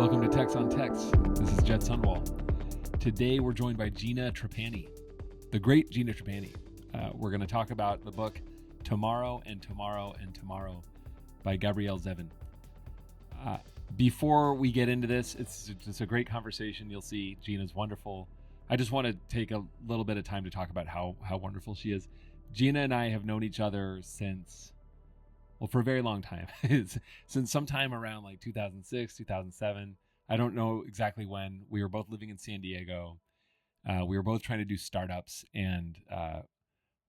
Welcome to Text on Text. This is Jed Sunwall. Today we're joined by Gina Trapani, the great Gina Trapani. We're going to talk about the book Tomorrow and Tomorrow and Tomorrow by Gabrielle Zevin. Before we get into this, it's just a great conversation. You'll see Gina's wonderful. I just want to take a little bit of time to talk about how wonderful she is. Gina and I have known each other for a very long time. Since sometime around like 2006, 2007. I don't know exactly when. We were both living in San Diego. We were both trying to do startups, and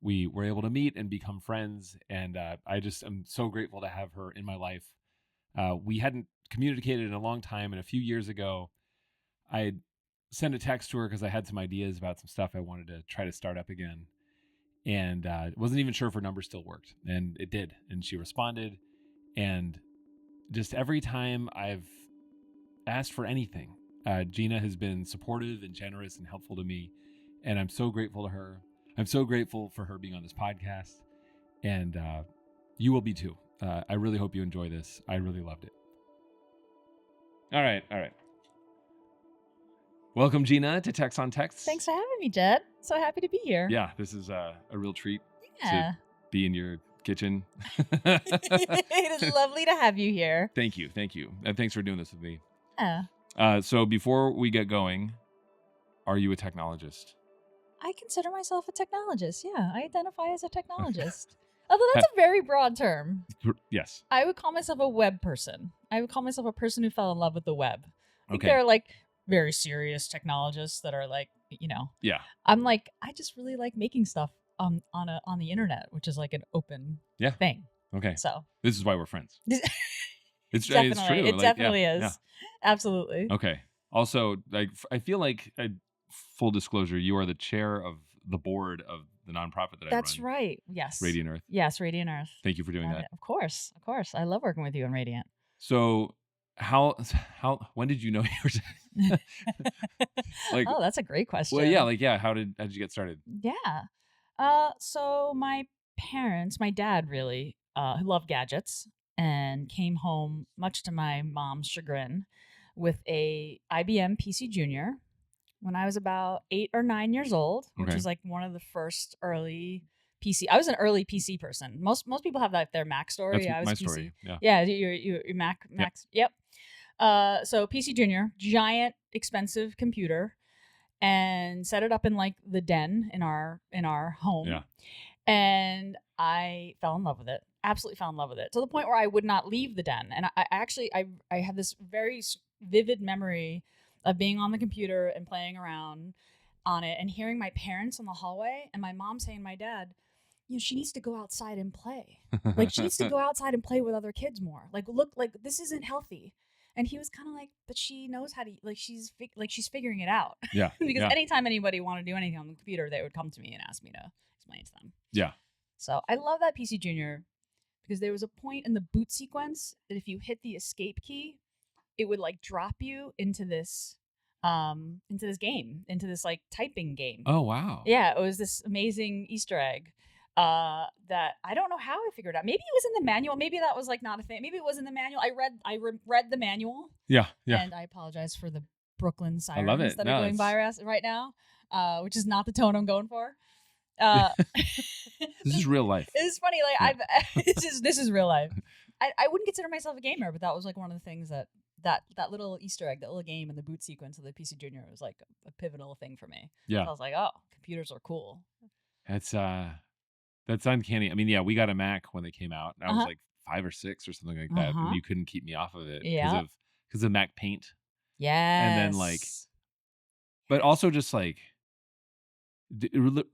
we were able to meet and become friends. And I just am so grateful to have her in my life. We hadn't communicated in a long time, and a few years ago, I had sent a text to her because I had some ideas about some stuff I wanted to try to start up again. And wasn't even sure if her number still worked, and it did. And she responded, and just every time I've asked for anything, Gina has been supportive and generous and helpful to me, and I'm so grateful to her. I'm so grateful for her being on this podcast, and you will be too. I really hope you enjoy this. I really loved it. All right. Welcome, Gina, to Text on Text. Thanks for having me, Jed. So happy to be here. Yeah, this is a real treat Yeah. to be in your kitchen. It is lovely to have you here. Thank you. And thanks for doing this with me. Yeah. So before we get going, are you a technologist? I consider myself a technologist. Yeah, I identify as a technologist. Although that's a very broad term. Yes. I would call myself a web person. I would call myself a person who fell in love with the web. I think Okay. there are like very serious technologists that are like, Yeah. I'm like, I just really like making stuff on the internet, which is like an open thing. Okay. So This is why we're friends. It's definitely, true. it Like, definitely yeah, is. yeah. Absolutely. Okay. Also, like, I feel like, full disclosure, you are the chair of the board of the nonprofit that I run. That's right. Yes. Radiant Earth. Yes, Radiant Earth. Thank you for doing that. Of course. I love working with you on Radiant. So, when did you know you were like? Oh, that's a great question. Well, yeah. How did you get started? Yeah. So my parents, my dad really loved gadgets and came home, much to my mom's chagrin, with a IBM PC Junior when I was about 8 or 9 years old, which Okay. was like one of the first early PC. I was an early PC person. Most people have that their Mac story. That's I was my PC. story. Yeah. Yeah, your Macs. Yep. So PC Junior, giant, expensive computer, and set it up in like the den in our home. Yeah. And I fell in love with it. Absolutely fell in love with it, to the point where I would not leave the den. And I have this very vivid memory of being on the computer and playing around on it and hearing my parents in the hallway and my mom saying to my dad, she needs to go outside and play. Like, she needs to go outside and play with other kids more. Like, look, like, this isn't healthy. And he was kind of like, but she knows how to, like, she's figuring it out. Yeah. Because anytime anybody wanted to do anything on the computer, they would come to me and ask me to explain it to them. Yeah. So I love that PC Junior because there was a point in the boot sequence that if you hit the escape key, it would like drop you into this game, into this like typing game. Oh, wow. Yeah, it was this amazing Easter egg that I don't know how I figured out. Maybe it was in the manual. Maybe that was like not a thing. Maybe it was in the manual. I read the manual. Yeah. And I apologize for the Brooklyn sirens love it. that are going by right now, which is not the tone I'm going for. This is real life. It's funny, like this is real life. I wouldn't consider myself a gamer, but that was like one of the things that little Easter egg, that little game in the boot sequence of the PC Junior was like a pivotal thing for me. Yeah. So I was like, oh, computers are cool. That's uncanny. I mean, yeah, we got a Mac when they came out, and I was like 5 or 6 or something like that, and you couldn't keep me off of it because of Mac Paint. Yes. And then but also just like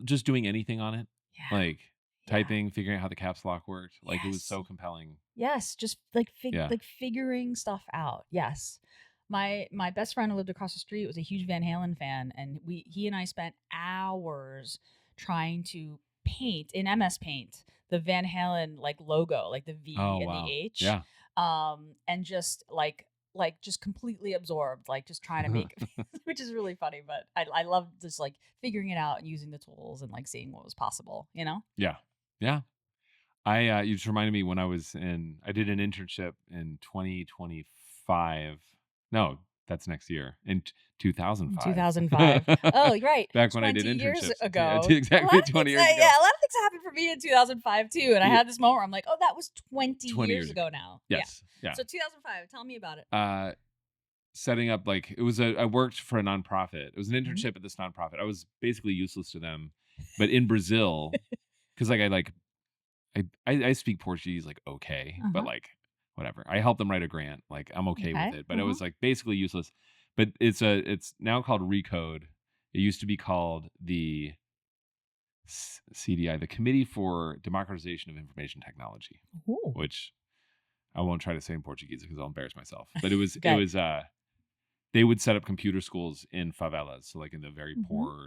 just doing anything on it, like typing, figuring out how the caps lock worked. Like, it was so compelling. Yes, just like figuring stuff out. Yes. My best friend who lived across the street was a huge Van Halen fan, and he and I spent hours trying to paint in MS Paint the Van Halen like logo, like the V and the H. Yeah. And just just completely absorbed, like just trying to make which is really funny, but I love just like figuring it out and using the tools and like seeing what was possible, Yeah. You just reminded me when I did an internship in 2025. No, That's next year in 2005. 2005. Oh, right. Back when I did 20 years internships. ago. Yeah, exactly 20 years ago. Yeah, a lot of things happened for me in 2005 too. And I had this moment where I'm like, oh, that was 20 20 years ago now. Yes. Yeah. So 2005, tell me about it. Setting up I worked for a nonprofit. It was an internship at this nonprofit. I was basically useless to them, but in Brazil, because I speak Portuguese okay, but whatever. I helped them write a grant. I'm okay with it, but it was basically useless. But it's now called Recode. It used to be called the CDI, the Committee for Democratization of Information Technology, which I won't try to say in Portuguese because I'll embarrass myself. But it was they would set up computer schools in favelas, so in the very poor,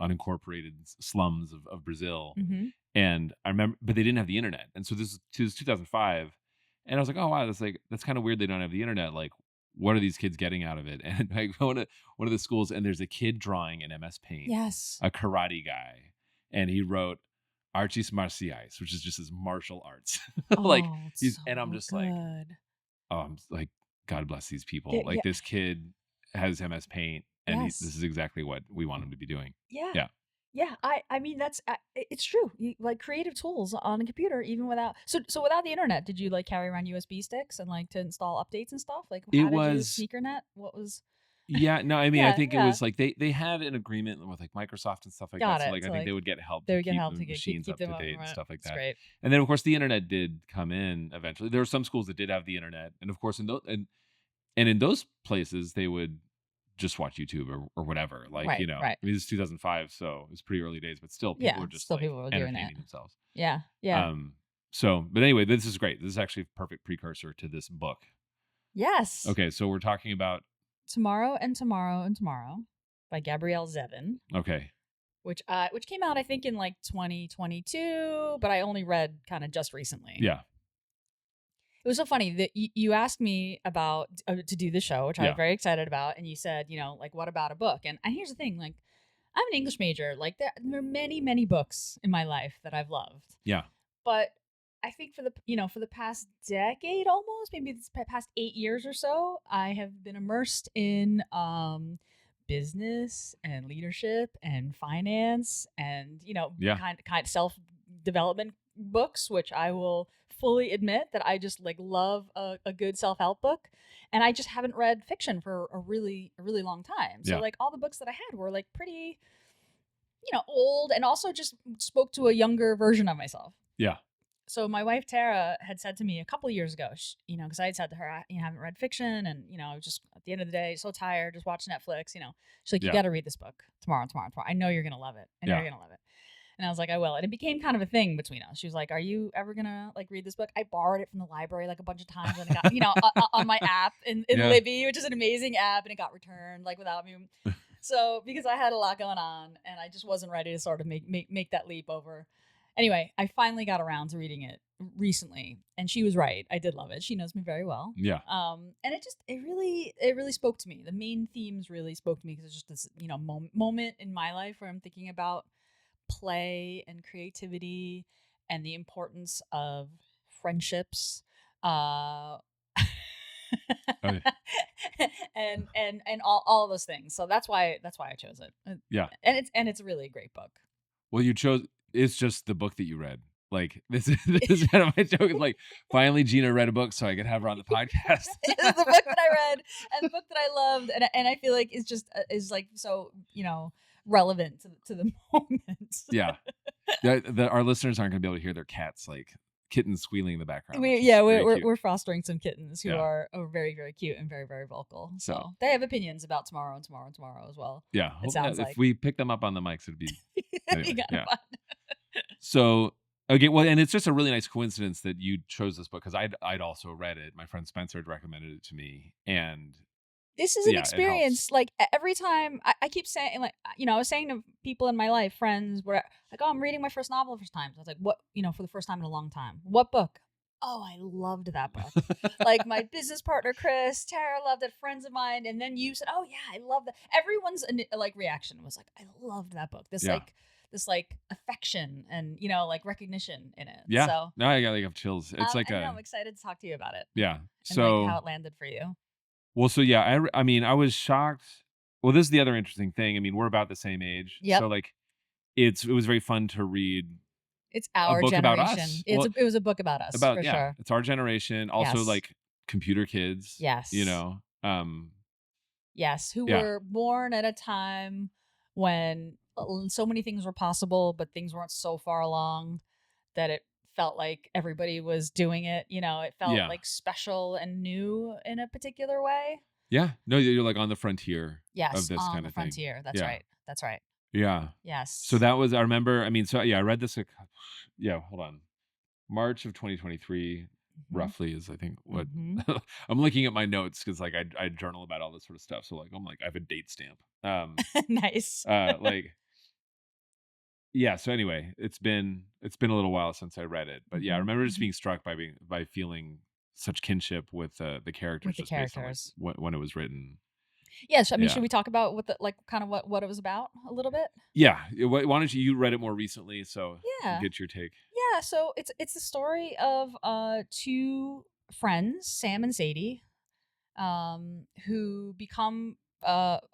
unincorporated slums of Brazil. And I remember, but they didn't have the internet, and so this was 2005, and I was like, oh wow, that's kind of weird. They don't have the internet. What are these kids getting out of it? And I go to one of the schools, and there's a kid drawing in MS Paint. Yes, a karate guy, and he wrote artes marciais, which is just his martial arts. And I'm just good. I'm like, God bless these people. This kid has MS Paint, and this is exactly what we want him to be doing. Yeah, I mean that's it's true. You, creative tools on a computer, even without so without the internet, did you carry around USB sticks and to install updates and stuff? How did you sneakernet? What was? Yeah, no, I mean, I think it was they had an agreement with Microsoft and stuff like that. So I think they would get help. They would get help to keep machines up to date and stuff like that. Great. And then of course the internet did come in eventually. There were some schools that did have the internet, and of course and in those places they would just watch YouTube or whatever. I mean, this is 2005, so it was pretty early days, but still people were just people were entertaining themselves. Yeah. So, but anyway, this is great. This is actually a perfect precursor to this book. Yes. Okay, so we're talking about Tomorrow and Tomorrow and Tomorrow by Gabrielle Zevin. Okay. Which came out I think in 2022, but I only read kind of just recently. Yeah. It was so funny that you asked me about to do the show, which I was very excited about, and you said, what about a book? And here's the thing, I'm an English major. There are many, many books in my life that I've loved. Yeah. But I think for the past decade, almost maybe the past 8 years or so, I have been immersed in business and leadership and finance and kind of self-development books, which I will fully admit that I just love a good self-help book, and I just haven't read fiction for a really long time. So all the books that I had were pretty old, and also just spoke to a younger version of myself. Yeah. So my wife Tara had said to me a couple of years ago, because I had said to her, I haven't read fiction, and I was just at the end of the day so tired, just watch Netflix. She's like, you got to read this book tomorrow. I know you're gonna love it. You're gonna love it. And I was like, I will. And it became kind of a thing between us. She was like, are you ever gonna read this book? I borrowed it from the library a bunch of times, and it got on my app in Libby, which is an amazing app, and it got returned without me. So because I had a lot going on, and I just wasn't ready to sort of make that leap over. Anyway, I finally got around to reading it recently, and she was right. I did love it. She knows me very well. Yeah. And it really spoke to me. The main themes really spoke to me because it's just this, moment in my life where I'm thinking about play and creativity and the importance of friendships. And all of those things. So that's why I chose it. Yeah. And it's really a great book. Well, it's just the book that you read. This is kind of my joke. It's finally Gina read a book so I could have her on the podcast. It's the book that I read and the book that I loved, and I feel like it's just so relevant to the moment. Yeah. Our listeners aren't going to be able to hear their cats kittens squealing in the background. We're fostering some kittens who are very, very cute and very, very vocal. So they have opinions about tomorrow and tomorrow and tomorrow as well. Yeah. It sounds if we pick them up on the mics, it'd be anyway, fun. So okay, well, and it's just a really nice coincidence that you chose this book because I'd also read it. My friend Spencer had recommended it to me, and this is an experience. Every time I keep saying, I was saying to people in my life, friends, where I'm reading my first novel the first time. So I was like, what, for the first time in a long time. What book? Oh, I loved that book. My business partner, Chris, Tara loved it, friends of mine. And then you said, oh yeah, I love that. Everyone's reaction was I loved that book. This affection and, recognition in it. Yeah. So now I got chills. It's I'm excited to talk to you about it. Yeah. And how it landed for you. Well, so yeah, I mean, I was shocked. Well, this is the other interesting thing. I mean, we're about the same age, Yep. so like, it was very fun to read It's a our book about generation. us. Well, It was a book about us for yeah, sure. it's our generation. Also, Yes. like computer kids. You Yes. know, Yes. Who yeah, were born at a time when so many things were possible, but things weren't so far along that it felt like everybody was doing it. It felt yeah, like special and new in a particular way. yeah. No, you're like on the frontier of Yes, this on kind the of thing. frontier. That's Yeah, right. That's right. yeah. So Yes. that was. I remember. I mean, so yeah, I read this. Yeah, hold on. March of 2023 Hmm. roughly is I think what Hmm. I'm looking at my notes because like I journal about all this sort of stuff. So like I'm like I have a date stamp. Nice. Like yeah. So anyway, it's been a little while since I read it, but yeah, I Hmm. remember just Hmm. being struck by feeling such kinship with the characters With the just based on like characters. when it was written. Yes. I mean, Yeah, should we talk about what the like kind of what it was about a little bit? yeah. Why don't you read it more recently so Yeah. get your take? Yeah, so it's the story of two friends, Sam and Sadie, who become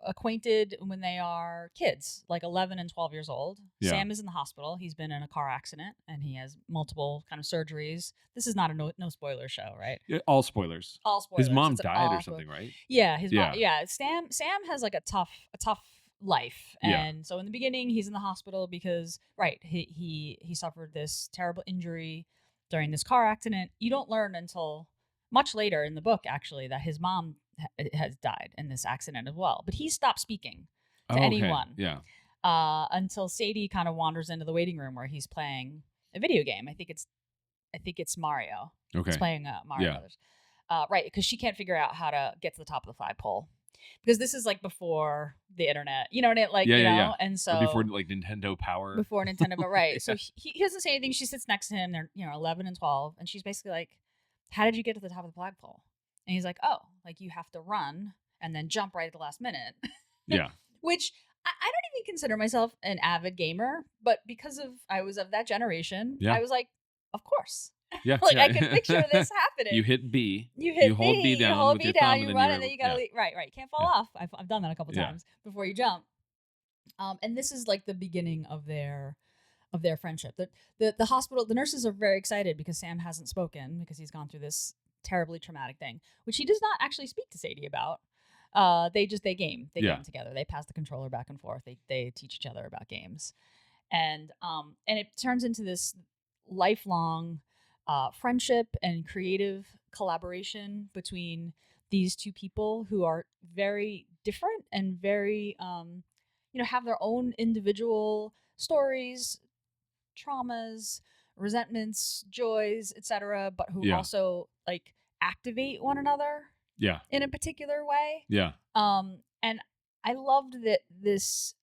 acquainted when they are kids, like 11 and 12 years old. Yeah. Sam is in the hospital. He's been in a car accident and he has multiple kind of surgeries. This is not a no spoiler show, right? Yeah, all spoilers. All His spoilers. mom It's an died or all spoiler. something, right? Yeah, his mom. Yeah. Yeah, Sam has like a tough life, Yeah. and so in the beginning he's in the hospital because right he suffered this terrible injury during this car accident. You don't learn until much later in the book actually that his mom has died in this accident as well, but he stopped speaking to Oh, okay. anyone Yeah. until Sadie kind of wanders into the waiting room where he's playing a video game. I think it's Mario. He's Okay. playing Mario Yeah. Brothers. Right, because she can't figure out how to get to the top of the flagpole. Because this is like before the internet, you know what I mean? Like, Yeah, yeah, yeah. and Or before so like Nintendo Power. before Nintendo, but right. So Yeah. he doesn't say anything. She sits next to him. They're 11 and 12, and she's basically like, "How did you get to the top of the flagpole?" And he's like, "Oh, like you have to run and then jump right at the last minute." Yeah. Which I don't even consider myself an avid gamer, but because I was of that generation, Yeah. I was like, "Of course." Yeah. Like yeah. I can picture this happening. You hit B. You hit hold B B, you down hold with B your down, thumb, you and then run, you're and then you yeah. gotta leave. Right. You can't fall Yeah. off. I've done that a couple Yeah. times before you jump. And this is like the beginning of their friendship. The hospital, the nurses are very excited because Sam hasn't spoken because he's gone through this terribly traumatic thing, which he does not actually speak to Sadie about. They game Yeah. together. They pass the controller back and forth. They teach each other about games, and it turns into this lifelong friendship and creative collaboration between these two people who are very different and very have their own individual stories, traumas, resentments, joys, etc., but who Yeah. also like activate one another Yeah. in a particular way. Yeah. And I loved that this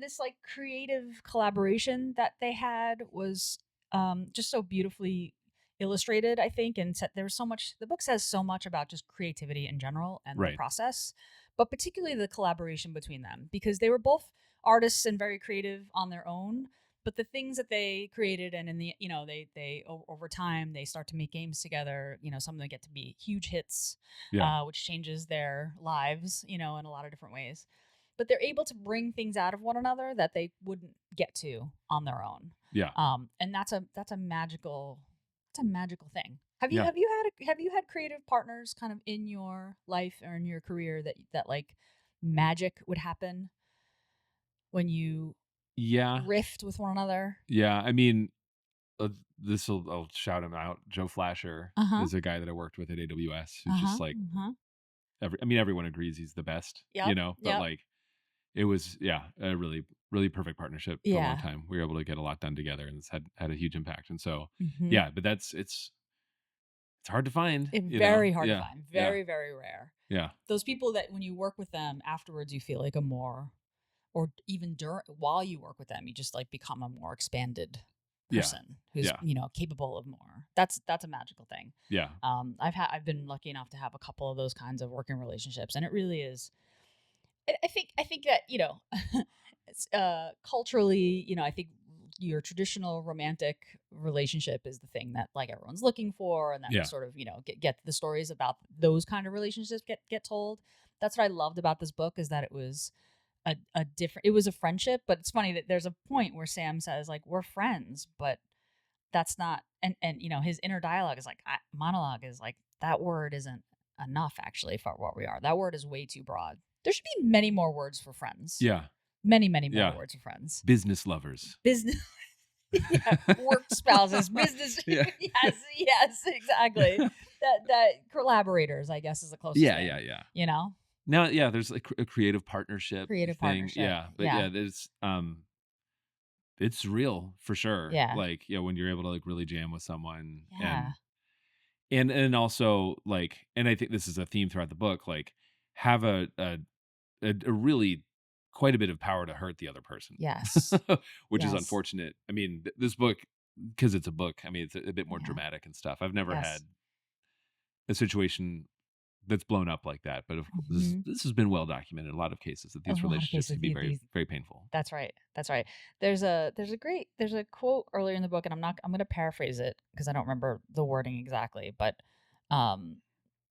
this like creative collaboration that they had was just so beautifully illustrated, I think, and there was so much. The book says so much about just creativity in general and the Right. process, but particularly the collaboration between them because they were both artists and very creative on their own. But the things that they created, and in the over time they start to make games together. Some of them get to be huge hits, Yeah. which changes their lives, in a lot of different ways. But they're able to bring things out of one another that they wouldn't get to on their own. Yeah. And that's a magical thing. Have Yeah. you had creative partners kind of in your life or in your career that like magic would happen when you Yeah. riffed with one another? Yeah. I mean, I'll shout him out. Joe Flasher Uh-huh. is a guy that I worked with at AWS who's Uh-huh. just like Uh-huh. everyone agrees he's the best, Yep. but Yep. like it was a really really perfect partnership for a long Yeah. time. We were able to get a lot done together, and it's had a huge impact. And so Mhm. yeah, but it's hard to find. Very hard to Yeah. find. Very, very rare. Yeah. Those people that when you work with them afterwards, you feel like a more, or even while you work with them, you just like become a more expanded Yeah. person who's Yeah. capable of more. That's a magical thing. Yeah. I've been lucky enough to have a couple of those kinds of working relationships, and it really is. I think that it's, culturally, I think your traditional romantic relationship is the thing that like everyone's looking for, and that we Yeah. sort of, get the stories about those kind of relationships get told. That's what I loved about this book, is that it was a different, it was a friendship. But it's funny that there's a point where Sam says like, we're friends, but that's not, and his inner dialogue is like, monologue is like, that word isn't enough actually for what we are. That word is way too broad. There should be many more words for friends. Yeah. Many more Yeah. words for friends. Business lovers. Business. Yeah, work spouses, business. Yeah. yes, exactly. that collaborators, I guess, is the closest. Yeah, thing, yeah. Now, yeah, there's like a creative partnership thing. Partnership. Yeah, but Yeah. there's it's real for sure. Yeah. Like, when you're able to like really jam with someone. Yeah. And also like, and I think this is a theme throughout the book, like have a really quite a bit of power to hurt the other person. Yes. Which is unfortunate. I mean, this book, because it's a book, I mean, it's a bit more dramatic and stuff. I've never had a situation that's blown up like that, but of course, this has been well documented in a lot of cases, that these relationships can be very, very painful. That's right. There's a quote earlier in the book, and I'm going to paraphrase it because I don't remember the wording exactly, but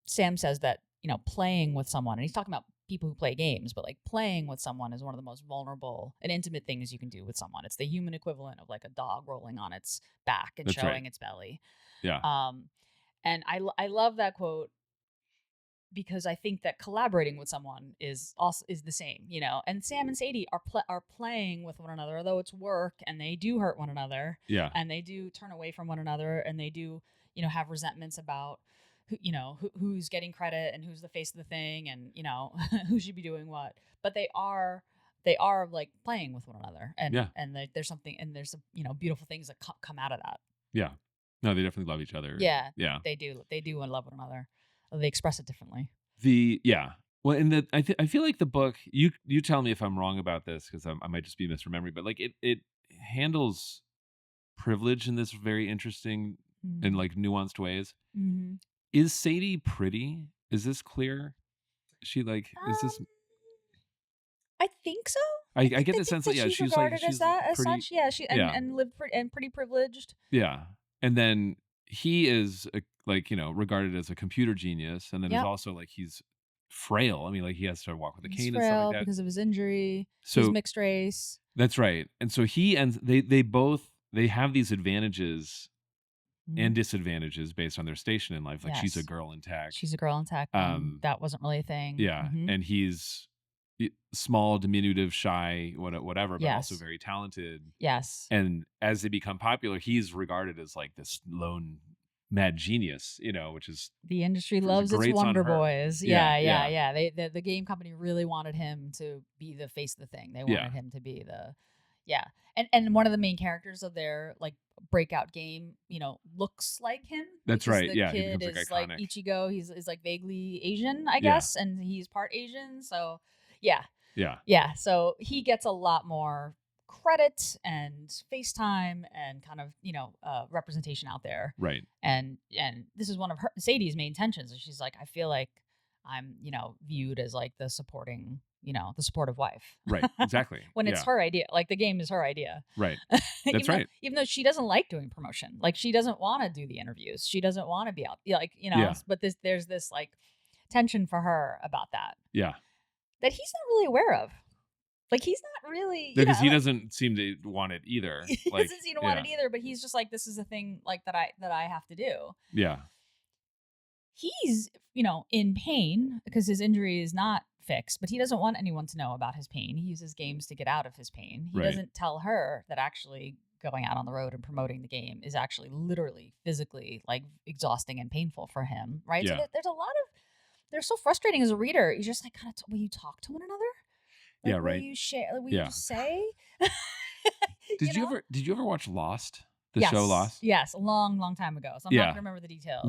Sam says that, playing with someone, and he's talking about people who play games, but like playing with someone is one of the most vulnerable and intimate things you can do with someone. It's the human equivalent of like a dog rolling on its back and showing its belly. Yeah. And I love that quote, because I think that collaborating with someone is the same, And Sam and Sadie are playing with one another, although it's work, and they do hurt one another. Yeah. And they do turn away from one another, and they do, have resentments about who's getting credit and who's the face of the thing, and who should be doing what. But they are like playing with one another, and there's something, and there's beautiful things that come out of that. Yeah. No, they definitely love each other. Yeah. Yeah. They do and love one another. They express it differently. Well, and I feel like the book, you tell me if I'm wrong about this, because I might just be misremembering, but like it handles privilege in this very interesting and like nuanced ways. Mm-hmm. Is Sadie pretty? Is this clear? Is this? I think so. I get the sense that she's regarded as such. Yeah, and lived pretty privileged. Yeah, and then he is regarded as a computer genius, and then is also like he's frail. I mean, like he has to walk with a cane and stuff like that because of his injury. So he's mixed race. That's right, and so he ends. They have these advantages and disadvantages based on their station in life. Like she's a girl in tech. That wasn't really a thing. Yeah, and he's small, diminutive, shy, whatever, but also very talented. Yes. And as they become popular, he's regarded as like this lone mad genius, which is the industry loves its wonder boys. Yeah. The game company really wanted him to be the face of the thing. They wanted him to be and one of the main characters of their like breakout game, looks like him. That's right. The kid is like Ichigo. He's like vaguely Asian, I guess, and he's part Asian. So yeah. So he gets a lot more credit and FaceTime and kind of representation out there. Right. And this is one of Sadie's main tensions. And she's like, I feel like I'm viewed as like the supporting. The supportive wife. Right, exactly. When it's her idea. Like the game is her idea. Right. That's right. Even though she doesn't like doing promotion. Like she doesn't want to do the interviews. She doesn't want to be out. But there's this like tension for her about that. Yeah. That he's not really aware of. Like he's not really because he doesn't seem to want it either. He doesn't seem to want it either, but he's just like, this is a thing like that I have to do. Yeah. He's, in pain because his injury is not fixed, but he doesn't want anyone to know about his pain. He uses games to get out of his pain. He doesn't tell her that actually going out on the road and promoting the game is actually literally physically like exhausting and painful for him. Right. Yeah. So there's a lot of, they're so frustrating as a reader. You're just like, kind of, will you talk to one another? Like, right. Will you share? Will you just say? Did you ever watch Lost? The show Lost? Yes, a long time ago. So I'm not gonna remember the details.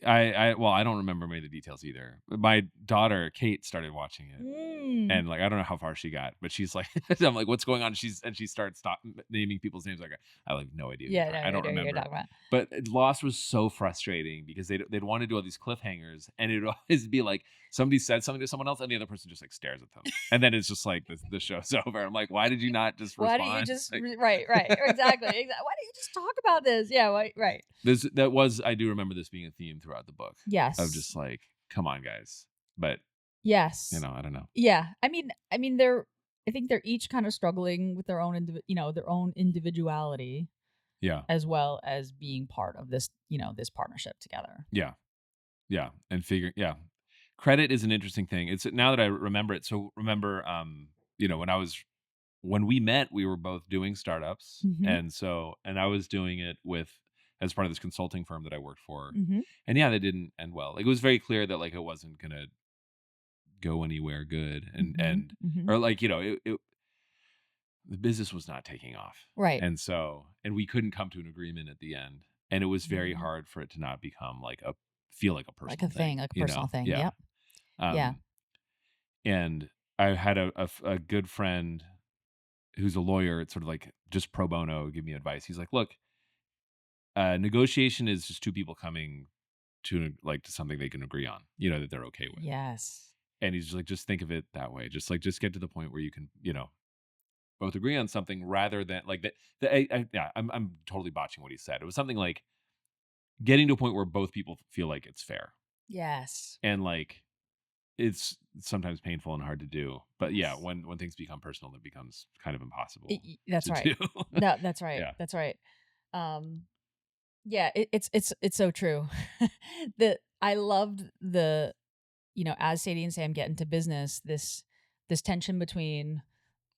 well, I don't remember many of the details either. My daughter Kate started watching it, Mm. and like I don't know how far she got, but she's like, I'm like, what's going on? She starts naming people's names. Like I have no idea. Yeah, no, I don't no, you're remember. talking about. But Lost was so frustrating because they'd want to do all these cliffhangers, and it'd always be like somebody said something to someone else, and the other person just like stares at them, and then it's just like the show's over. I'm like, why did you not just Why respond? don't you just Like, right, exactly. Why don't you just talk about this? Yeah, right. I do remember this being a theme throughout the book of Yes. just like, come on, guys. But Yes. I don't know. Yeah. I mean, I think they're each kind of struggling with their own, their own individuality, Yeah, as well as being part of this, this partnership together. yeah, yeah, and credit is an interesting thing. It's now that I remember it. So remember, when we met, we were both doing startups, Mhm. and I was doing it as part of this consulting firm that I worked for, Mhm. and yeah, that didn't end well. Like it was very clear that like it wasn't gonna go anywhere good, and Mhm. or like the business was not taking off, Right. and we couldn't come to an agreement at the end, and it was very Mhm. hard for it to not become feel like a Like personal a thing, thing, like a personal thing. Yeah. Yep. Yeah. Um, and I had a good friend who's a lawyer. It's sort of like just pro bono, give me advice. He's like, look, negotiation is just two people coming to something they can agree on, that they're okay with. Yes. And he's just like, just think of it that way. Just get to the point where you can, both agree on something rather than like that. Yeah, I'm totally botching what he said. It was something like getting to a point where both people feel like it's fair, Yes. and like it's sometimes painful and hard to do. But yeah, Yes. when things become personal, it becomes kind of impossible That's to right. do. No, that's right. Yeah, That's right. Um, yeah, it's so true. The I loved the as Sadie and Sam get into business, this tension between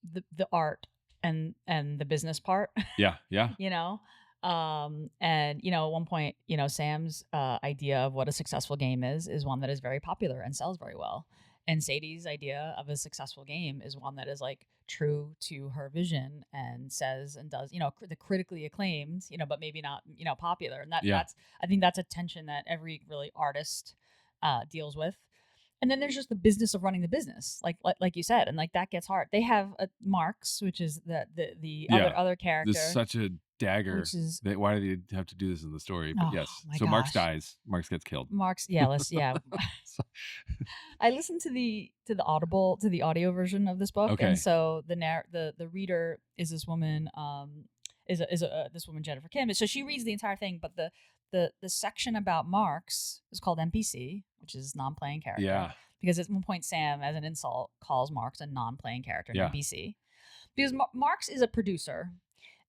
the art and the business part. yeah, yeah, you know and at one point, Sam's idea of what a successful game is one that is very popular and sells very well, and Sadie's idea of a successful game is one that is like true to her vision and says and does, the critically acclaimed, but maybe not, popular. And yeah, that's I think that's a tension that every really artist deals with. And then there's just the business of running the business, like you said, and like that gets hard. They have Marks, which is the yeah. other There's character, such a dagger. which is Why do they have to do this in the story? But oh yes, my so Marx gosh, dies. Marx gets killed. Marks. Yeah, yeah. So- I listened to the audio version of this book, and okay. so the reader is this woman, this woman Jennifer Kim. So she reads the entire thing, but the section about Marks is called NPC, which is non-playing character. Yeah. Because at one point Sam, as an insult, calls Marks a non-playing character, an Yeah. NPC. Because Marks is a producer,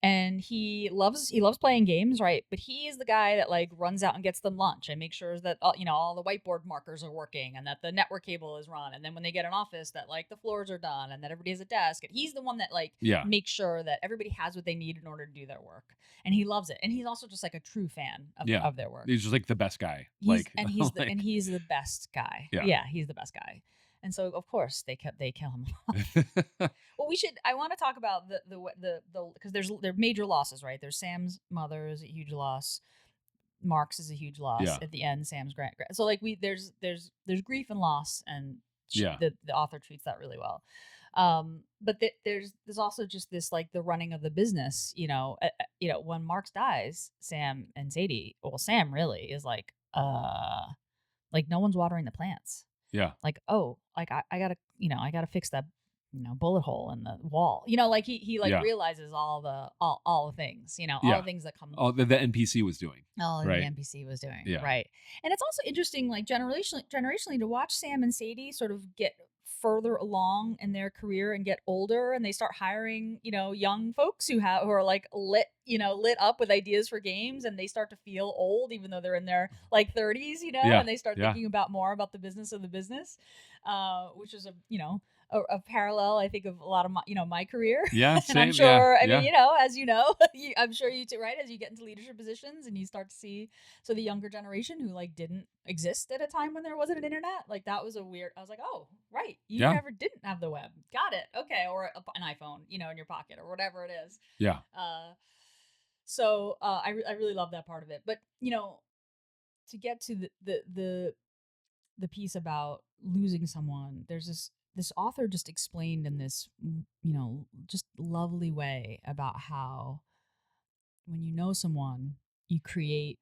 and he loves playing games, right? But he is the guy that like runs out and gets them lunch and makes sure that all the whiteboard markers are working and that the network cable is run, and then when they get an office that like the floors are done and that everybody has a desk, and he's the one that like Yeah. makes sure that everybody has what they need in order to do their work, and he loves it, and he's also just like a true fan of their work. He's just like the best guy. He's like, he's the best guy. Yeah. He's the best guy. And so of course they kill him off. Well, I want to talk about the because there are major losses, right? There's Sam's mother is a huge loss. Mark's is a huge loss. Yeah. At the end, Sam's so like there's grief and loss, and Yeah. the author treats that really well. But there's also just this like the running of the business. When Mark's dies, Sam and Sadie, well, Sam really is like no one's watering the plants. Yeah. Like, oh, like I gotta fix that, bullet hole in the wall. Like he Yeah. realizes all the things, all Yeah. the things that come. Oh, the NPC was doing. All Right. the NPC was doing. Yeah. Right. And it's also interesting, like generationally to watch Sam and Sadie sort of get further along in their career and get older, and they start hiring, young folks who are like lit up with ideas for games, and they start to feel old even though they're in their like 30s, Yeah. and they start Yeah. thinking more about the business of the business, which is a parallel, I think, of a lot of my career. Yeah. And I'm Same. sure, Yeah. I mean, as I'm sure you too, right? As you get into leadership positions and you start to see, so the younger generation who like didn't exist at a time when there wasn't an internet, like that was I was like, oh, right. You Yeah. never didn't have the web. Got it. Okay. Or an iPhone, in your pocket or whatever it is. Yeah. So I really love that part of it. But, to get to the piece about losing someone, there's this author just explained in this, just lovely way about how when you know someone, you create.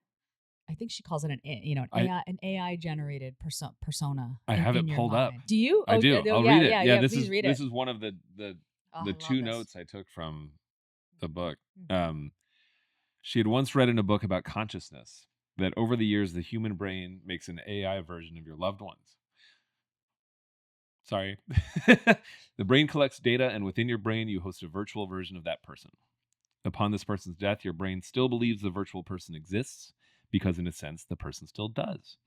I think she calls it an AI generated persona I have in it your pulled up. mind. Do you? I do. I'll yeah, read it. yeah, Yeah, yeah. this Please is read this it. is one of the Oh, I love two this. notes I took from the book. Mhm. She had once read in a book about consciousness that over the years the human brain makes an AI version of your loved ones. Sorry. The brain collects data, and within your brain you host a virtual version of that person. Upon this person's death, your brain still believes the virtual person exists because, in a sense, the person still does.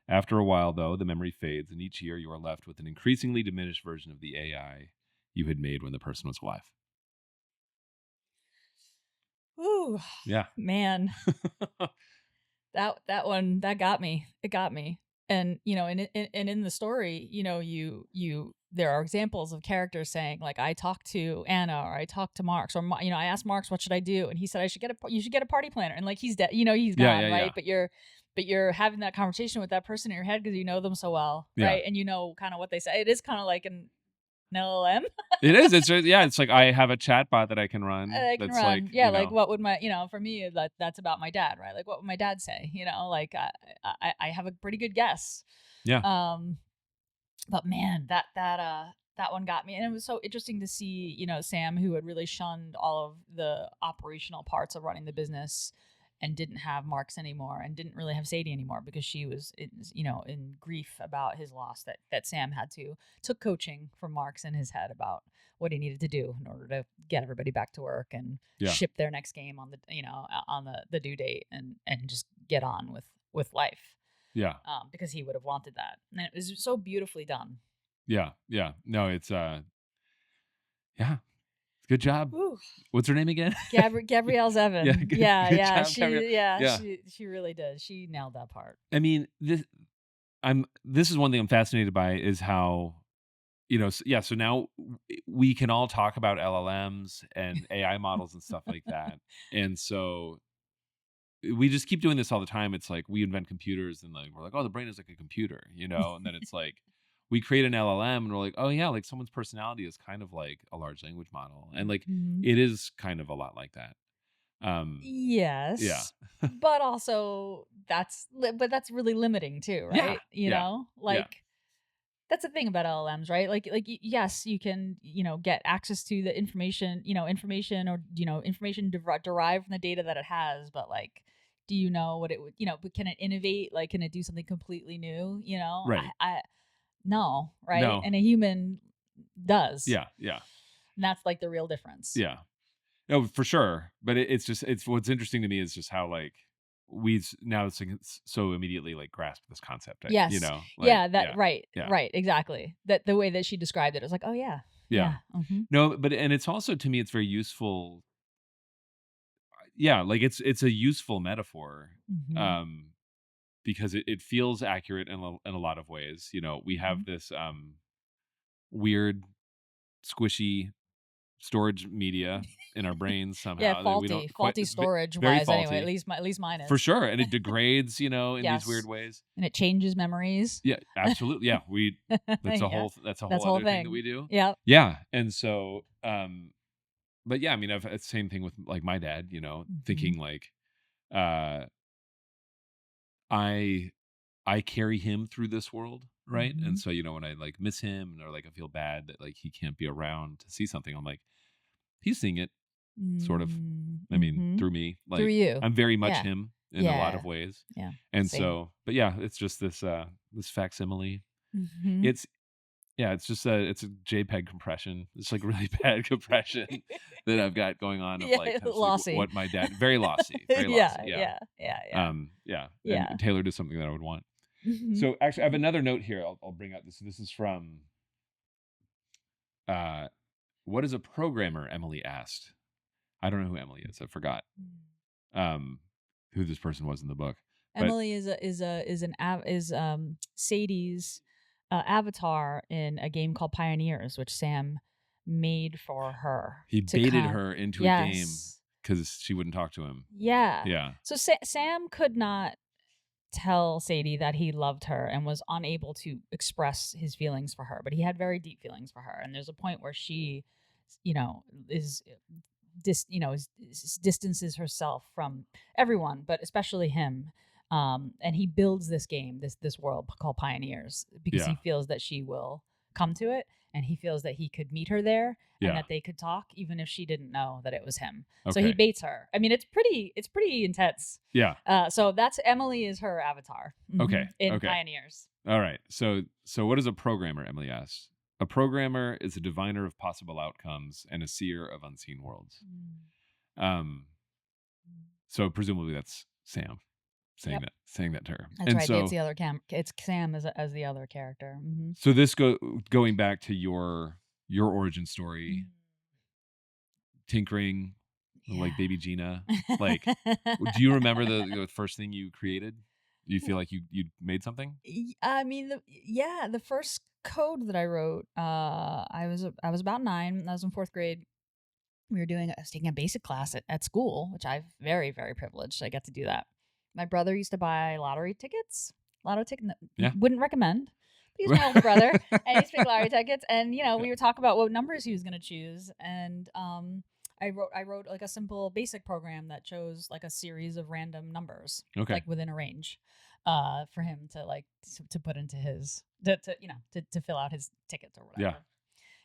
After a while, though, the memory fades, and each year you are left with an increasingly diminished version of the AI you had made when the person was alive. Ooh, Yeah. man, that one that got me. It got me. And and in the story, you there are examples of characters saying like, I talked to Anna, or I talked to Marks, or I asked Marks, what should I do, and he said you should get a party planner, and like he's dead, he's Yeah, gone, yeah, right? yeah. But you're having that conversation with that person in your head because you know them so well, Yeah. right? And kind of what they say. It is kind of like an LLM. It is. It's like I have a chat bot that I can run. I can That's run. like, Yeah, like what would my, for me, that's about my dad, right? Like what would my dad say? Like I have a pretty good guess. Yeah. But man, that one got me, and it was so interesting to see, Sam, who had really shunned all of the operational parts of running the business, and didn't have Marks anymore, and didn't really have Sadie anymore because she was, in grief about his loss. That Sam took coaching from Marks in his head about what he needed to do in order to get everybody back to work and ship their next game on the due date, and just get on with life. Yeah. Because he would have wanted that, and it was so beautifully done. Yeah. Yeah. No, it's yeah. Good job. Ooh. What's her name again? Gabrielle Zevin. Yeah, good job, She really did. She nailed that part. I mean, this is one thing I'm fascinated by is how, so now we can all talk about LLMs and AI models and stuff like that. And so we just keep doing this all the time. It's like we invent computers and like we're like, oh, the brain is like a computer, and then it's like we create an LLM and we're like, oh yeah, like someone's personality is kind of like a large language model. And like it is kind of a lot like that. Yes. Yeah. But also that's really limiting too, right? That's the thing about LLMs, right? Like yes, you can, get access to the information, or information derived from the data that it has, but like, do you know what it would, but can it innovate? Like, can it do something completely new? Right. No, right? No. And a human does. Yeah, yeah. And that's like the real difference. Yeah. No, for sure. But it's what's interesting to me is just how like now it's so immediately like grasp this concept. Yes. Right. Right. Exactly. That the way that she described it, I was like, oh yeah. Yeah. Mm-hmm. No, and it's also, to me, it's very useful. Yeah. Like it's a useful metaphor. Mm-hmm. Because it feels accurate in a lot of ways. We have this weird, squishy storage media in our brains somehow. Yeah, faulty storage wise. Anyway, at least mine is. For sure, and it degrades, in these weird ways. And it changes memories. Yeah, absolutely. Yeah, that's a whole other thing that we do. Yeah. Yeah, and so, but yeah, I mean, I've the same thing with like my dad. Thinking like, I carry him through this world, right? Mm-hmm. And so, when I like miss him or like I feel bad that like he can't be around to see something, I'm like, he's seeing it, sort of. I mean, through me, like through you. I'm very much him in a lot of ways. Yeah. And so, but yeah, it's just this facsimile. Mm-hmm. It's just it's a JPEG compression. It's like really bad compression that I've got going on of like lossy. What my dad, very lossy, very lossy. Yeah. And tailored to something that I would want. Mm-hmm. So actually, I have another note here. I'll bring up this. This is from what is a programmer? Emily asked. I don't know who Emily is. I forgot who this person was in the book. Emily is Sadie's avatar in a game called Pioneers, which Sam made for her. He baited her into a game because she wouldn't talk to him. Yeah. Yeah. So Sam could not tell Sadie that he loved her and was unable to express his feelings for her, but he had very deep feelings for her. And there's a point where she, is distances herself from everyone, but especially him. And he builds this game, this world called Pioneers, because he feels that she will come to it, and he feels that he could meet her there, and that they could talk, even if she didn't know that it was him. Okay. So he baits her. I mean, it's pretty intense. Yeah. So that's Emily is her avatar. Okay. In Pioneers. All right. So what is a programmer? Emily asks. A programmer is a diviner of possible outcomes and a seer of unseen worlds. So presumably that's Sam saying that to her. That's and right. So, it's the other it's Sam as the other character. Mm-hmm. So this going back to your origin story, tinkering, like baby Gina. Like, do you remember the first thing you created? Do you feel like you made something? I mean, the first code that I wrote, I was about 9. I was in 4th grade. I was taking a basic class at school, which I'm very, very privileged. I got to do that. My brother used to buy lottery tickets. Lotto ticket. Wouldn't recommend. He's my older brother, and he used to pick lottery tickets. And we would talk about what numbers he was going to choose. And I wrote like a simple basic program that chose like a series of random numbers, like within a range, for him to to put into his to fill out his tickets or whatever.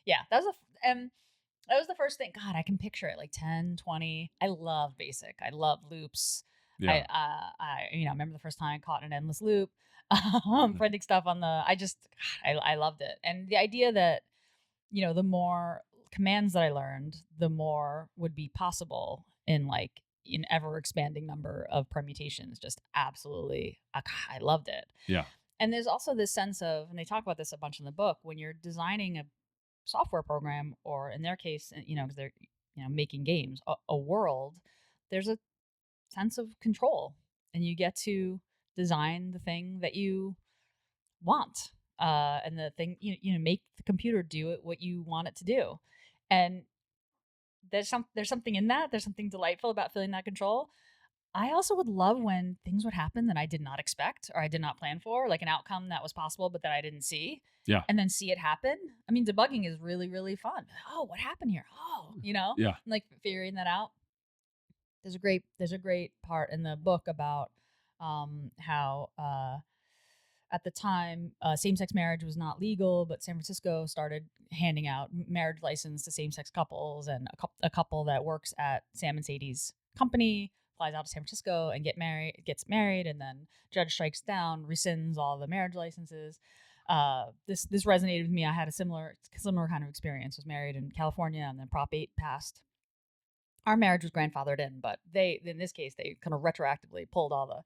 Yeah, that was the first thing. God, I can picture it like 10, 20. I love basic. I love loops. Yeah. I remember the first time I caught an endless loop, printing stuff on I loved it. And the idea that, the more commands that I learned, the more would be possible in an ever expanding number of permutations. Just absolutely, I loved it. Yeah. And there's also this sense of, and they talk about this a bunch in the book, when you're designing a software program, or in their case, because they're making games, a world, there's a sense of control, and you get to design the thing that you want, and the thing make the computer do it what you want it to do. And there's something in that. There's something delightful about feeling that control. I also would love when things would happen that I did not expect or I did not plan for, like an outcome that was possible but that I didn't see. Yeah. And then see it happen. I mean, debugging is really, really fun. Oh, what happened here? Oh, Yeah. Like figuring that out. There's a great part in the book about how at the time same-sex marriage was not legal, but San Francisco started handing out marriage license to same-sex couples, and a couple that works at Sam and Sadie's company flies out to San Francisco and gets married, and then judge strikes down, rescinds all the marriage licenses. This resonated with me. I had a similar kind of experience. Was married in California, and then Prop 8 passed. Our marriage was grandfathered in, but in this case, they kind of retroactively pulled all the.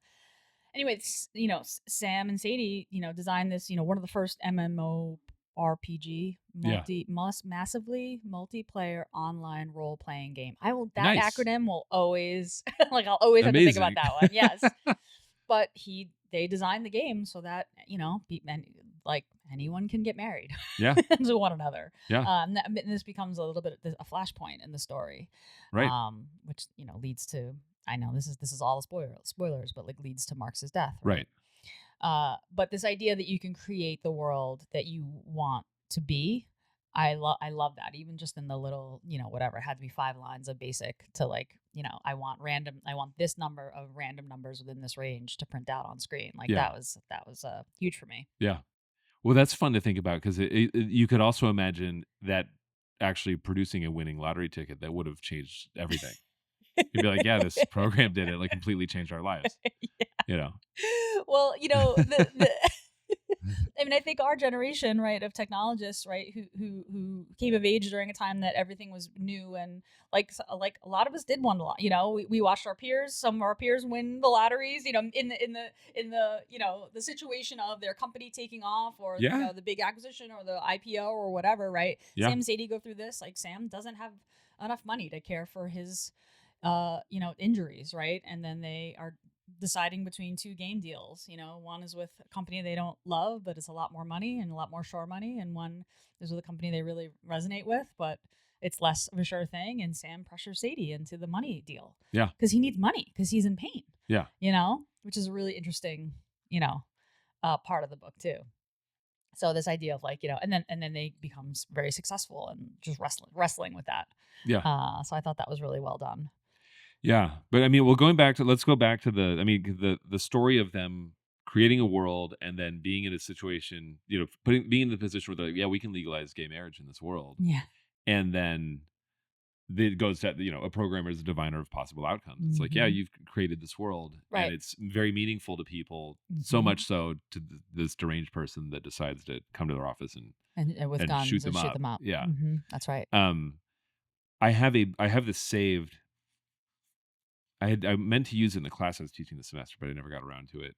Anyway, Sam and Sadie, designed this, one of the first MMORPG, massively multiplayer online role-playing game. That acronym will always, I'll always have to think about that one. Yes. But they designed the game so that, anyone can get married to one another. Yeah. And this becomes a little bit a flashpoint in the story. Right. Which, leads to, I know this is all spoilers, but leads to Marx's death. Right. But this idea that you can create the world that you want to be, I love that. Even just in the little, whatever, it had to be 5 lines of basic to I want this number of random numbers within this range to print out on screen. That was huge for me. Yeah. Well, that's fun to think about, because you could also imagine that actually producing a winning lottery ticket that would have changed everything. You'd be like, yeah, this program did it, completely changed our lives. Yeah. Well, I mean, I think our generation, right, of technologists, right, who came of age during a time that everything was new, and like a lot of us did win a lot. We watched our peers. Some of our peers win the lotteries. In the the situation of their company taking off, or the big acquisition or the IPO or whatever, right? Yeah. Sam and Sadie go through this. Sam doesn't have enough money to care for his injuries, right? And then they are deciding between 2 game deals. One is with a company they don't love, but it's a lot more money and a lot more sure money, and one is with a company they really resonate with, but it's less of a sure thing. And Sam pressures Sadie into the money deal. Yeah. Because he needs money, because he's in pain. Yeah. Which is a really interesting part of the book too. So this idea of like, and then they become very successful and just wrestling with that. Yeah. So I thought that was really well done. Yeah. But I mean, let's go back to the story of them creating a world and then being in a situation, being in the position where they're like, yeah, we can legalize gay marriage in this world. Yeah. And then it goes to, a programmer is a diviner of possible outcomes. It's like, yeah, you've created this world, Right. and it's very meaningful to people, so much so to this deranged person that decides to come to their office and with guns shoot and them shoot them up. Yeah. That's right. I have this saved. I meant to use it in the class I was teaching this semester, but I never got around to it.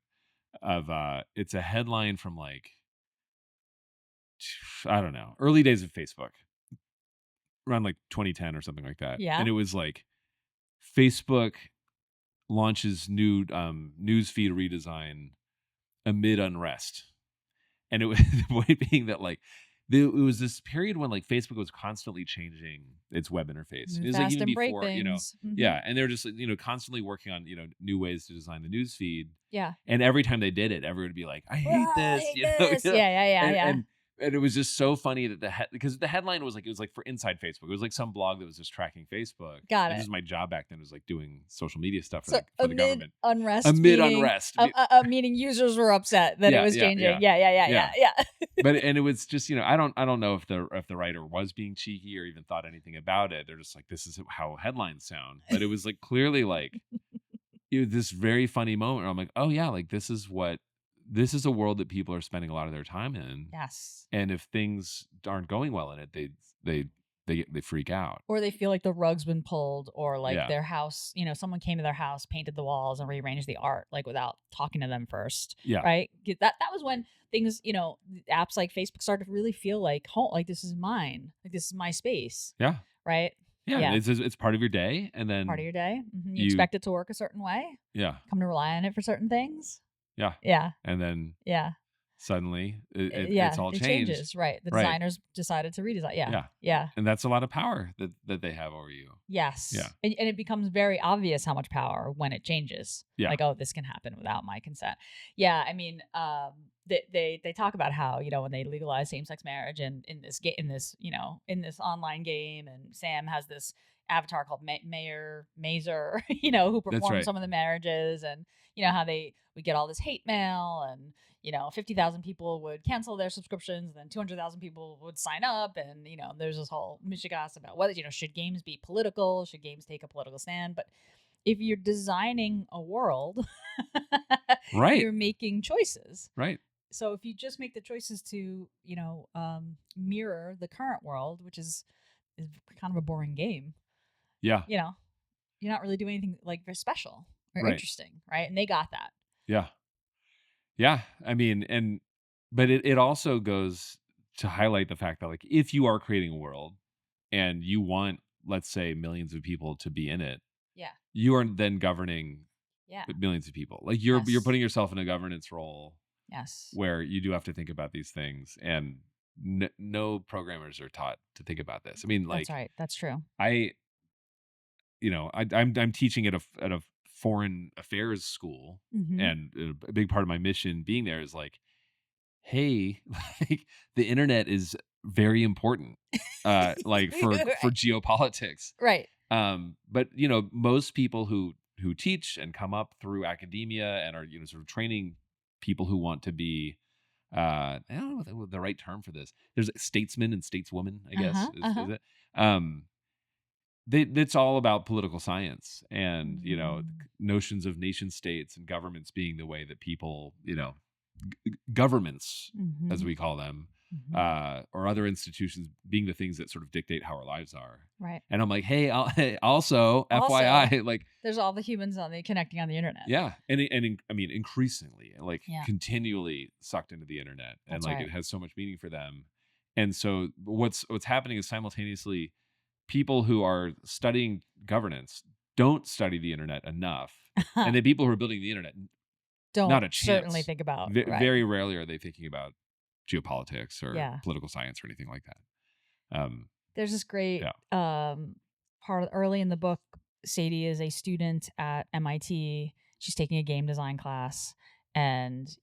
It's a headline from like, I don't know, early days of Facebook, around like 2010 or something like that. Yeah. And it was like, Facebook launches new newsfeed redesign amid unrest. And it was the point being that like it was this period when like Facebook was constantly changing its web interface. It was like even before, yeah, and they're just constantly working on new ways to design the news feed. Yeah, and every time they did it, everyone would be like, "I hate this." Yeah. And it was just so funny that because the headline was like, it was like for inside Facebook. It was like some blog that was just tracking Facebook. Got it. This is my job back then, was like doing social media stuff So for the government. Amid unrest, meaning users were upset that it was changing. Yeah. But it was just, I don't know if the writer was being cheeky or even thought anything about it. They're just like, this is how headlines sound. But it was like clearly like this very funny moment where I'm like, oh yeah, like this is a world that people are spending a lot of their time in. Yes. And if things aren't going well in it, they freak out. Or they feel like the rug's been pulled, or like their house, someone came to their house, painted the walls and rearranged the art, like without talking to them first. Yeah. Right. That was when things, apps like Facebook started to really feel like home, like this is mine, like this is my space. Yeah. Right. Yeah. It's part of your day. And then part of your day. Mm-hmm. You expect it to work a certain way. Yeah. Come to rely on it for certain things. Yeah. Yeah. And then suddenly it's all changed. Changes, right? The designers decided to redesign. Yeah. And that's a lot of power that they have over you. Yes. Yeah. And it becomes very obvious how much power when it changes. Yeah. Like, oh, this can happen without my consent. Yeah. I mean, they talk about how, when they legalize same-sex marriage and in this online game, and Sam has this avatar called Mayor Mazer, who performs some of the marriages, and how we get all this hate mail, and 50,000 people would cancel their subscriptions, and then 200,000 people would sign up, and there's this whole mishigas about whether should games be political, should games take a political stand. But if you're designing a world, right, you're making choices, right? So if you just make the choices to mirror the current world, which is kind of a boring game, you're not really doing anything like very special or interesting, right? And they got that. Yeah. I mean, but it also goes to highlight the fact that like, if you are creating a world and you want, let's say, millions of people to be in it, you are then governing millions of people. Like you're putting yourself in a governance role, where you do have to think about these things, and no programmers are taught to think about this. I mean, like, that's right, that's true. I'm teaching at a foreign affairs school, and a big part of my mission being there is like, hey, like the internet is very important, like for geopolitics, right? But most people who teach and come up through academia and are sort of training people who want to be, I don't know the right term for this. There's statesmen and stateswomen, I guess. Is it? It's all about political science and notions of nation states and governments being the way that people, governments, as we call them, or other institutions being the things that sort of dictate how our lives are. Right. And I'm like, hey, also FYI, like there's all the humans connecting on the internet. Yeah. And I mean, increasingly, like continually sucked into the internet. That's and like, it has so much meaning for them. And so what's happening is simultaneously, people who are studying governance don't study the internet enough. And the people who are building the internet don't not a chance. Certainly think about. Very rarely are they thinking about geopolitics or political science or anything like that. There's this great part early in the book. Sadie is a student at MIT. She's taking a game design class, and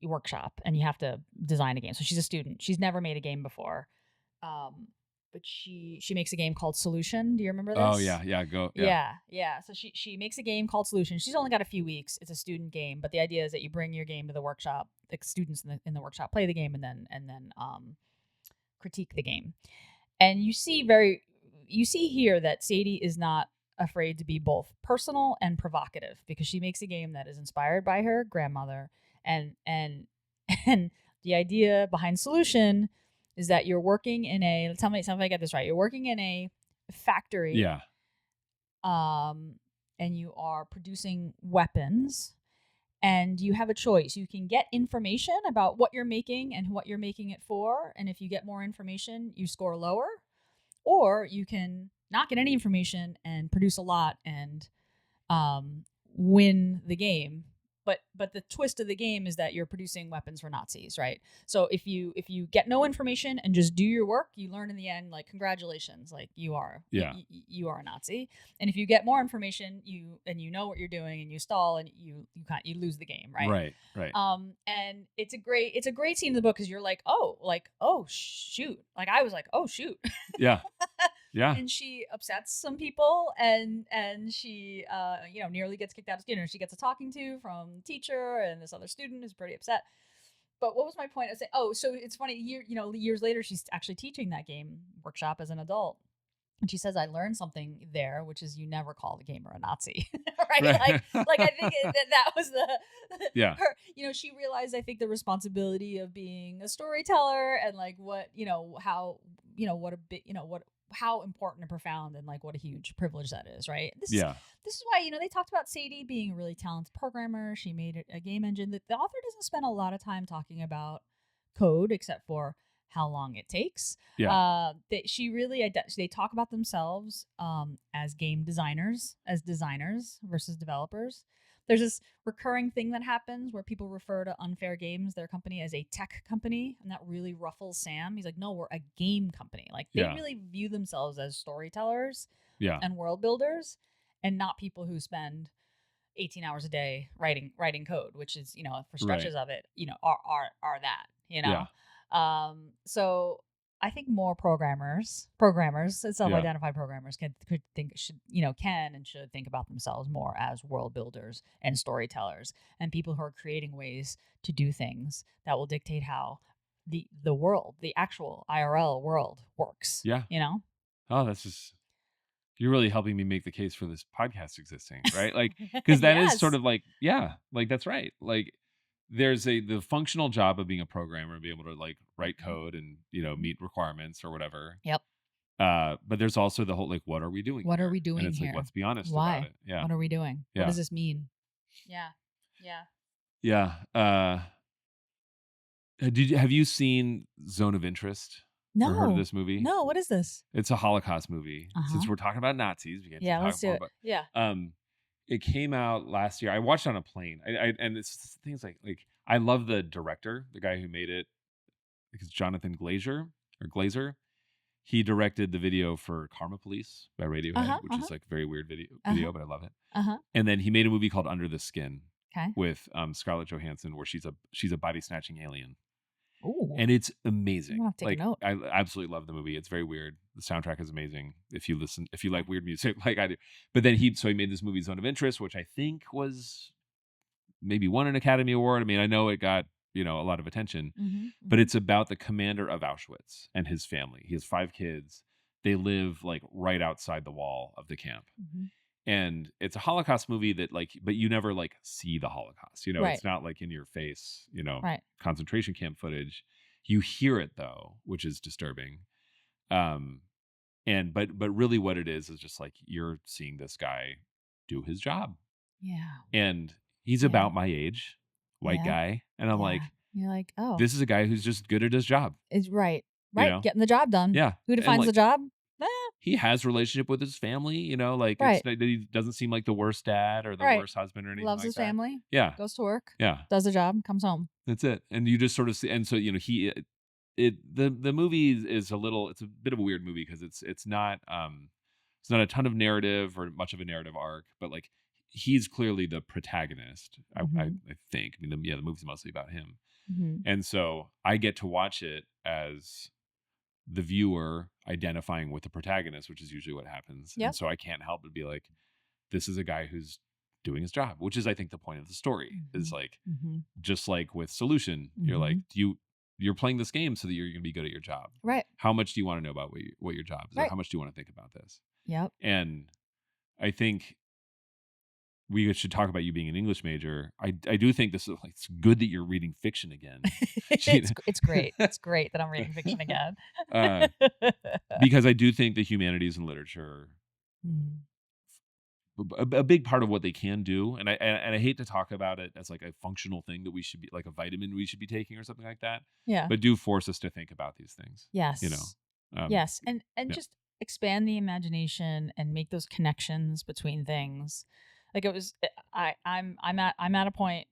workshop, and you have to design a game. So she's a student. She's never made a game before, but she makes a game called Solution. Do you remember this? Oh yeah, Yeah. So she makes a game called Solution. She's only got a few weeks. It's a student game, but the idea is that you bring your game to the workshop. The students in the workshop play the game, and then critique the game. And you see here that Sadie is not afraid to be both personal and provocative, because she makes a game that is inspired by her grandmother, and and the idea behind Solution is that you're working in a, tell me if I get this right, you're working in a factory, yeah, and you are producing weapons, and you have a choice. You can get information about what you're making and what you're making it for, and if you get more information, you score lower. Or you can not get any information and produce a lot and win the game. But the twist of the game is that you're producing weapons for Nazis, right? So if you get no information and just do your work, you learn in the end, like, congratulations, like you are you are a Nazi. And if you get more information, you know what you're doing, and you stall, and you lose the game, right? Right. And it's a great scene in the book, because you're like, oh shoot, like I was like, oh shoot. Yeah. And she upsets some people, and she nearly gets kicked out of school. She gets a talking to from the teacher, and this other student is pretty upset. But what was my point? I was saying, so it's funny, years later, she's actually teaching that game workshop as an adult. And she says, I learned something there, which is you never call the gamer a Nazi, right? Like I think that was her, she realized, I think, the responsibility of being a storyteller, and like how important and profound, and like what a huge privilege that is, right? This is why, they talked about Sadie being a really talented programmer. She made a game engine. That the author doesn't spend a lot of time talking about code, except for how long it takes. They talk about themselves as game designers, versus developers. There's this recurring thing that happens where people refer to Unfair Games, their company, as a tech company, and that really ruffles Sam. He's like, no, we're a game company. Like, they really view themselves as storytellers and world builders, and not people who spend 18 hours a day writing code, which is, for stretches of it, are that, So I think more programmers, self-identified programmers can and should think about themselves more as world builders and storytellers, and people who are creating ways to do things that will dictate how the world, the actual IRL world, works. Yeah. Oh, that's just, you're really helping me make the case for this podcast existing, right? Like, because that is sort of like, like that's right. Like, there's the functional job of being a programmer and be able to like write code and meet requirements or whatever. Yep. But there's also the whole, like, what are we doing? What are we doing and it's here? Like, let's be honest Why? about it. Yeah. What are we doing? Yeah. What does this mean? Yeah. Have you seen Zone of Interest? No. Or heard of this movie? No. What is this? It's a Holocaust movie. Since we're talking about Nazis, we can let's do it. Yeah. It came out last year. I watched it on a plane. And it's things like I love the director, the guy who made it. It's Jonathan Glazer. He directed the video for Karma Police by Radiohead, which is like a very weird video, but I love it. And then he made a movie called Under the Skin with Scarlett Johansson, where she's a body snatching alien. Ooh. And it's amazing. I'll take a note. I absolutely love the movie. It's very weird. The soundtrack is amazing if you like weird music like I do. But then he made this movie Zone of Interest, which I think was maybe won an Academy Award. I mean, I know it got a lot of attention, but it's about the commander of Auschwitz and his family. He has 5 kids. They live like right outside the wall of the camp. And it's a Holocaust movie that but you never like see the Holocaust, It's not like in your face, concentration camp footage. You hear it though, which is disturbing. But really what it is just like, you're seeing this guy do his job. Yeah. And he's about my age, white guy. And I'm like, you're like, oh, this is a guy who's just good at his job. Is right. Getting the job done. Yeah. Who defines the job? He has relationship with his family, he doesn't seem like the worst dad or the worst husband or anything. Loves like his that. family. Yeah. Goes to work. Yeah. Does the job, comes home. That's it. And you just sort of see, and so, the movie is it's a bit of a weird movie because it's not a ton of narrative or much of a narrative arc, but like he's clearly the protagonist. I Mhm. think. I mean, the movie's mostly about him, Mhm. and so I get to watch it as the viewer identifying with the protagonist, which is usually what happens. And Yep. so I can't help but be like, this is a guy who's doing his job, which is, I think, the point of the story. Is Mhm. like, Mhm. just like with Solution, you're like, Mhm. you're playing this game so that you're going to be good at your job. Right. How much do you want to know about what your job is, or Right. how much do you want to think about this? Yep. And I think we should talk about you being an English major. I do think this is like, it's good that you're reading fiction again, Gina. It's great. It's great that I'm reading fiction again. uh, because I do think the humanities and literature Mm. a big part of what they can do, and I hate to talk about it as like a functional thing that we should be like a vitamin we should be taking or something like that, Yeah. but do force us to think about these things. Yes. Um, Yes. And yeah, just expand the imagination and make those connections between things. Like it was I'm at a point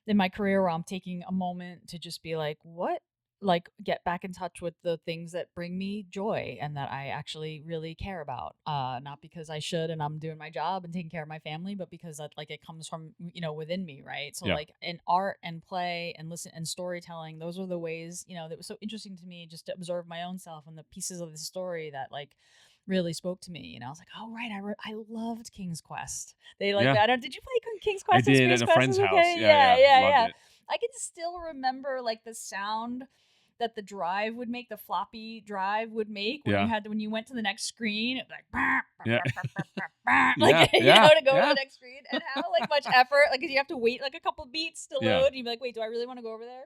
in my career where I'm taking a moment to just be like, what? Like get back in touch with the things that bring me joy and that I actually really care about. Not because I should and I'm doing my job and taking care of my family, but because that like it comes from, within me, right? So yeah, like in art and play and listen and storytelling, those are the ways, that was so interesting to me just to observe my own self and the pieces of the story that like really spoke to me. I was like, oh right, I loved King's Quest. They like yeah. I don't. Did you play King's I Quest and did at Space a Quest friend's as a house. kid? Yeah, Yeah, yeah, yeah, loved yeah. it. I can still remember like the sound that the drive would make, the floppy drive would make when Yeah, when you went to the next screen. It was like bah, bah, yeah, bah, bah, bah, bah, bah, yeah, like yeah, to go to yeah, the next screen and how like much effort, like 'cause you have to wait like a couple beats to yeah, load. And you'd be like, wait, do I really want to go over there?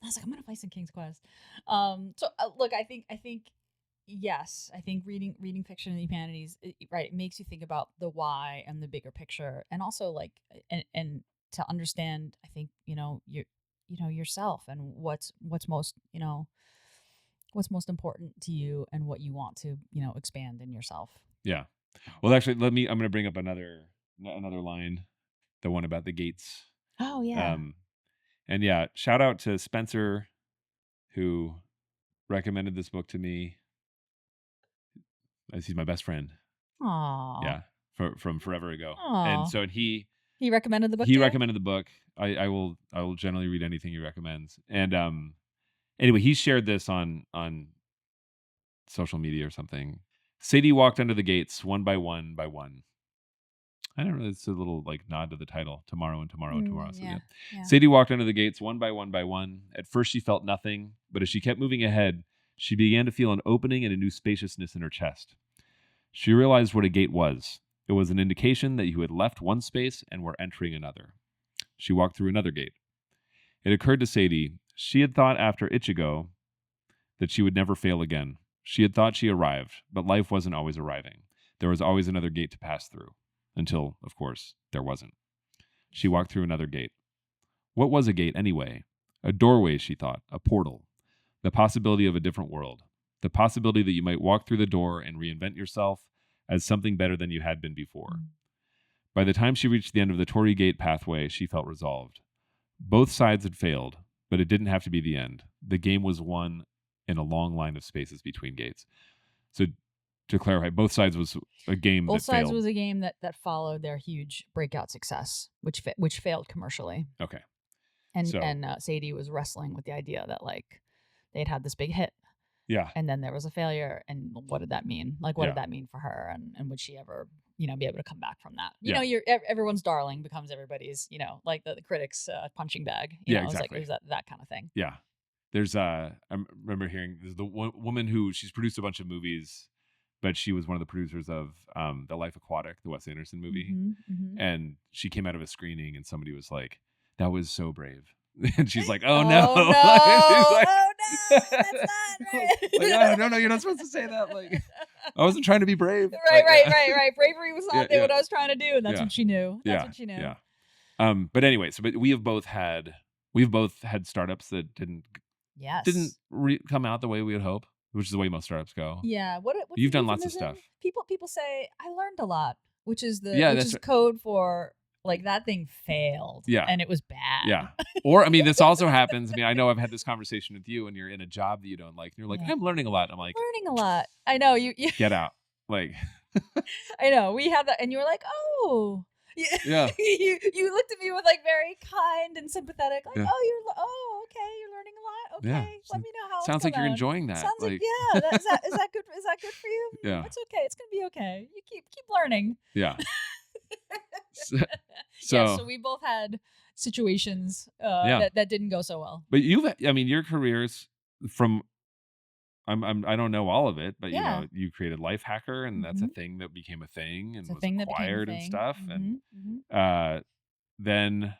I was like, I'm gonna play some King's Quest. So look, I think yes, I think reading fiction in the humanities, right, it makes you think about the why and the bigger picture, and also like and to understand, I think yourself and what's most what's most important to you and what you want to expand in yourself. yeah. Well, actually, I'm going to bring up another line, the one about the gates. Oh yeah. Um, and yeah, shout out to Spencer who recommended this book to me, as he's my best friend. Aw. Yeah, from forever ago. And Aw. so He recommended the book he to you? recommended the book. I will generally read anything he recommends. And anyway, he shared this on social media or something. Sadie walked under the gates one by one by one. I don't know. It's a little like nod to the title, Tomorrow and Tomorrow and Tomorrow. So Yeah. yeah. Yeah. Sadie walked under the gates one by one by one. At first she felt nothing, but as she kept moving ahead, she began to feel an opening and a new spaciousness in her chest. She realized what a gate was. It was an indication that you had left one space and were entering another. She walked through another gate. It occurred to Sadie, she had thought after Ichigo that she would never fail again. She had thought she arrived, but life wasn't always arriving. There was always another gate to pass through. Until, of course, there wasn't. She walked through another gate. What was a gate anyway? A doorway, she thought, a portal. The possibility of a different world. The possibility that you might walk through the door and reinvent yourself as something better than you had been before. By the time she reached the end of the Torii Gate pathway, she felt resolved. Both sides had failed, but it didn't have to be the end. The game was won in a long line of spaces between gates. So, to clarify, both sides was a game Both that sides failed. was a game that followed their huge breakout success, which failed commercially. Okay. And So- Sadie was wrestling with the idea that like they'd had this big hit, Yeah. and then there was a failure, and what did that mean? Like, what Yeah. did that mean for her, and would she ever be able to come back from that? Yeah. Everyone's darling becomes everybody's, like the critics punching bag. Yeah, It was like exactly. it was that kind of thing. Yeah. There's I remember hearing there's the woman who she's produced a bunch of movies, but she was one of the producers of The Life Aquatic, the Wes Anderson movie. Mhm. And she came out of a screening and somebody was like, that was so brave. And she's like, oh no. Oh no! She's like, Oh no! That's not right. like, oh, no, you're not supposed to say that. Like, I wasn't trying to be brave. Right, Like, right. Bravery was not Yeah, what I was trying to do, and that's Yeah. what she knew. That's Yeah, what she knew. yeah. But anyway, but we've both had startups that didn't Yes. come out the way we would hope, which is the way most startups go. Yeah. What's You've the done lots of euphemism? stuff. People say I learned a lot, which is that's is right. code for like that thing failed. Yeah. And it was bad. Yeah. Or, I mean, this also happens. I mean, I know I've had this conversation with you and you're in a job that you don't like. And you're like, Yeah. I'm learning a lot. I'm like, Learning a lot. I know you get out. Like, I know. We have that, and you're like, oh. Yeah. you looked at me with like very kind and sympathetic, like, Yeah. oh, okay, you're learning a lot. Yeah. Okay, let me know how Sounds it's like you're going. enjoying that. Sounds like, Like, yeah. Is that good? Is that good for you? yeah. It's okay. It's gonna be okay. You keep learning. Yeah. Yeah. So So we both had situations yeah. that didn't go so well. But your careers from, I don't know all of it, but Yeah. you created Life Hacker, and that's a Mhm. thing that became a thing and It's a was thing that became a acquired and thing. stuff. And Mhm. then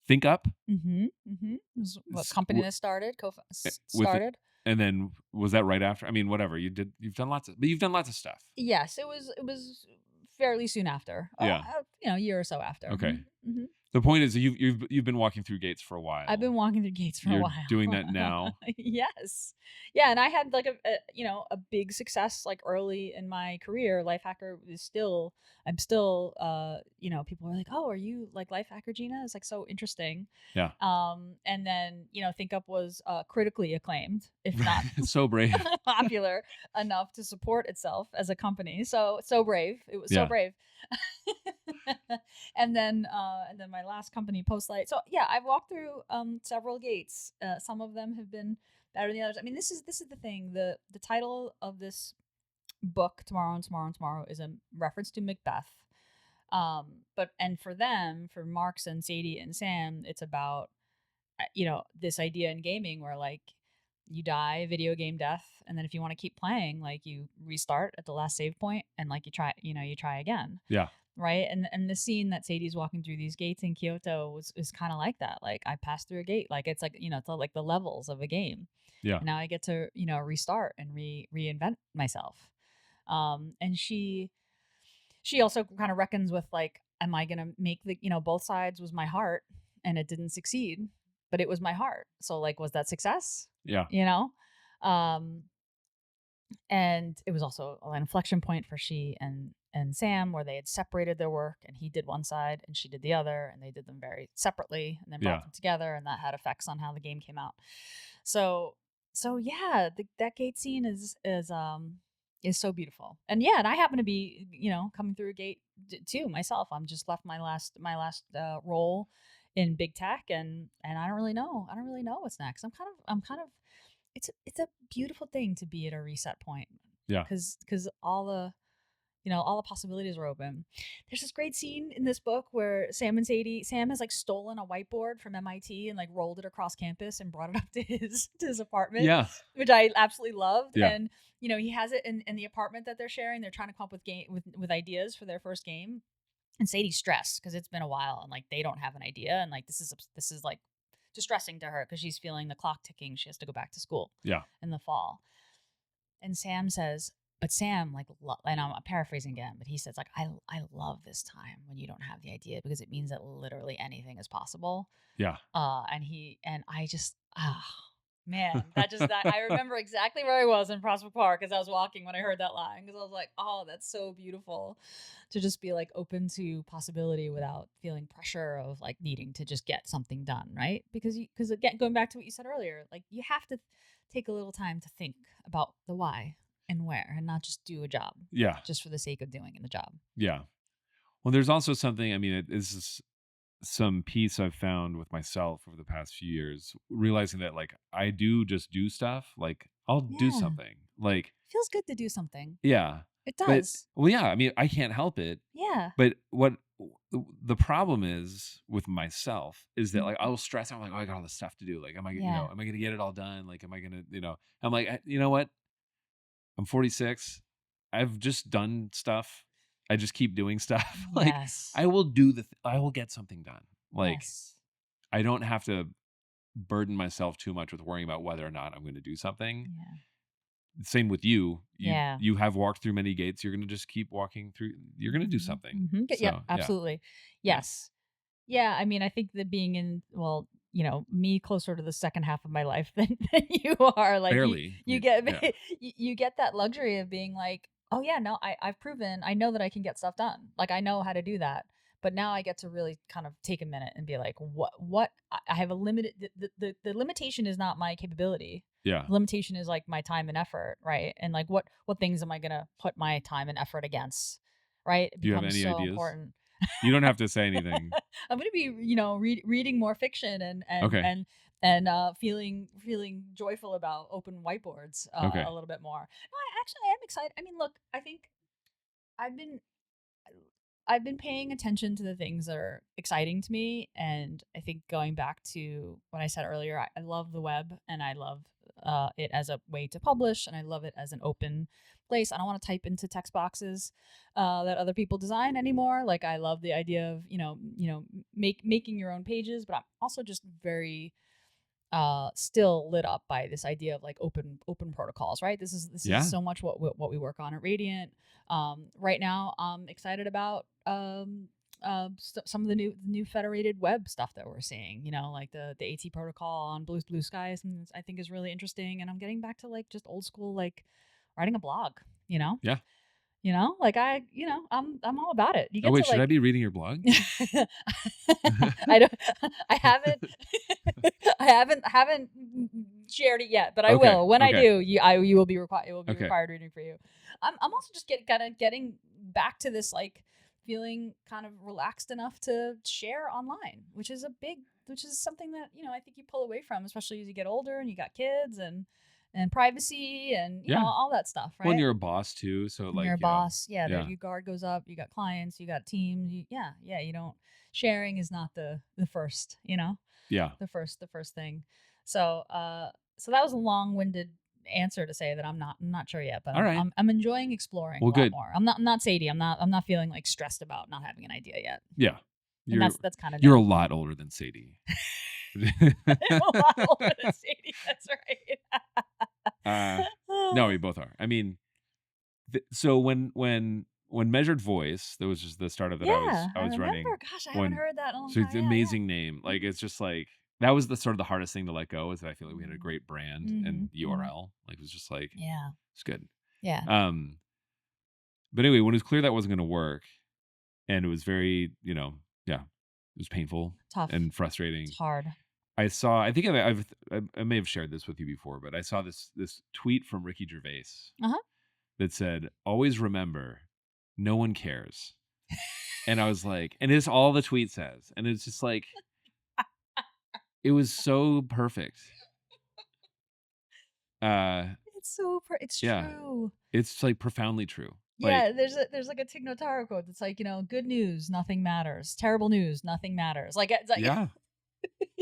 Think Up Was what s- company w- that started? with it, Started. and then was that right after? I mean, whatever but you've done lots of stuff. Yes, it was fairly soon after. Yeah. A year or so after. Okay. Mhm. The point is, you've been walking through gates for a while. I've been walking through gates for a You're while. doing that now. Yes. Yeah, and I had like a big success like early in my career. Life Hacker is still I'm still people are like, "Oh, are you like Life Hacker Gina?" It's like so interesting. Yeah. And then, Think Up was critically acclaimed, if not So brave. popular enough to support itself as a company. So brave. It was so Yeah. brave. and then my last company, Postlight. So yeah, I've walked through several gates. Some of them have been better than the others. I mean, this is the thing. The title of this book, Tomorrow and Tomorrow and Tomorrow, is a reference to Macbeth. And for them, for Marks and Sadie and Sam, it's about this idea in gaming where like you die video game death, and then if you want to keep playing, like you restart at the last save point and like you try again. Yeah. Right. And the scene that Sadie's walking through these gates in Kyoto is kind of like that. Like I passed through a gate. Like it's like, it's like the levels of a game. Yeah. And now I get to, restart and reinvent myself. And she also kind of reckons with like, am I gonna make both sides was my heart and it didn't succeed, but it was my heart. So like, was that success? Yeah. Um, and it was also an inflection point for she and Sam, where they had separated their work, and he did one side and she did the other, and they did them very separately, and then brought them together, and that had effects on how the game came out. So yeah, that gate scene is so beautiful, and yeah, and I happen to be coming through a gate too myself. I'm just left my last role in big tech, and I don't really know what's next. I'm kind of it's a beautiful thing to be at a reset point. Yeah. Because all the possibilities are open. There's this great scene in this book where Sam has like stolen a whiteboard from MIT and like rolled it across campus and brought it up to his apartment. Yeah. Which I absolutely loved. Yeah. And he has it in the apartment that they're sharing. They're trying to come up with ideas for their first game. And Sadie's stressed because it's been a while and like they don't have an idea, and like this is like distressing to her because she's feeling the clock ticking. She has to go back to school. Yeah. In the fall. And Sam says, but Sam, like, and I'm paraphrasing again, but he says, like, I love this time when you don't have the idea because it means that literally anything is possible. Yeah. And I just, man, that I remember exactly where I was in Prospect Park as I was walking when I heard that line, because I was like, oh, that's so beautiful to just be like open to possibility without feeling pressure of like needing to just get something done, right? Because again, going back to what you said earlier, like you have to take a little time to think about the why and where, and not just do a job. Yeah. Just for the sake of doing the job. Yeah. Well, there's also something, I mean, this is some peace I've found with myself over the past few years, realizing that like I do just do stuff. Like I'll do something. Like it feels good to do something. Yeah. It does. Well, yeah. I mean, I can't help it. Yeah. But what the problem is with myself is that like I will stress out. I'm like, oh, I got all this stuff to do. Like, am I going to get it all done? Like, am I going to, I'm like, you know what? I'm 46. I've just done stuff. I just keep doing stuff. Like I will I will get something done. Like I don't have to burden myself too much with worrying about whether or not I'm going to do something. Yeah. Same with you. You have walked through many gates. You're going to just keep walking through. You're going to do something. Mm-hmm. So, yeah, absolutely. Yeah. Yes. Yeah. I mean, I think that being in, me closer to the second half of my life than you are, like barely. You get you get that luxury of being like, oh yeah, no, I've proven, I know that I can get stuff done. Like I know how to do that. But now I get to really kind of take a minute and be like, what I have a limited, the limitation is not my capability. Yeah. The limitation is like my time and effort. Right. And like, what things am I going to put my time and effort against? Right. It do you have becomes any so ideas? important. You don't have to say anything. I'm going to be, reading more fiction Okay. and feeling joyful about open whiteboards Okay. a little bit more. No, I am excited. I mean, look, I think I've been I've been paying attention to the things that are exciting to me, and I think going back to what I said earlier, I love the web, and I love it as a way to publish, and I love it as an open place. I don't want to type into text boxes that other people design anymore. Like I love the idea of making your own pages, but I'm also just very still lit up by this idea of like open protocols, right? This Yeah. is so much what we work on at Radiant. Right now I'm excited about some of the new federated web stuff that we're seeing, like the AT protocol on blue skies, and I think is really interesting. And I'm getting back to like just old school, like writing a blog, Yeah. like I'm all about it. You get Oh wait, to should I like be reading your blog? I don't I haven't I haven't shared it yet, but I Okay, will. When I okay. do, you will be required. It will be Okay. required reading for you. I'm also just getting back to this like feeling kind of relaxed enough to share online, which is something that I think you pull away from, especially as you get older and you got kids and privacy and Yeah. all that stuff, right? Well, and you're a boss too, so And like you're a boss, yeah. your guard goes up. You got clients, you got teams. You don't sharing is not the first, Yeah. the first thing. So so that was a long-winded answer to say that I'm not sure yet, but All right. I'm enjoying exploring Well, a lot good. I'm not Sadie. I'm not feeling like stressed about not having an idea yet. Yeah. And that's kind of You're a lot older than Sadie. I'm a lot older than Sadie. That's right. No, we both are. I mean, so when Measured Voice, that was just the startup that I was running. Gosh, I haven't heard that in a long So time. it's an amazing name. Like it's just like that was the sort of the hardest thing to let go, is that I feel like we had a great brand and URL. Like it was just like it's good. Yeah. But anyway, when it was clear that wasn't going to work, and it was very it was painful, Tough, and frustrating. It's hard. I think I may have shared this with you before, but I saw this tweet from Ricky Gervais that said, "Always remember, no one cares." And I was like, and it's all the tweet says, and it's just like, it was so perfect. It's true. It's like profoundly true. Yeah, there's like a Tig Notaro quote that's like, good news, nothing matters. Terrible news, nothing matters. Like it's like yeah.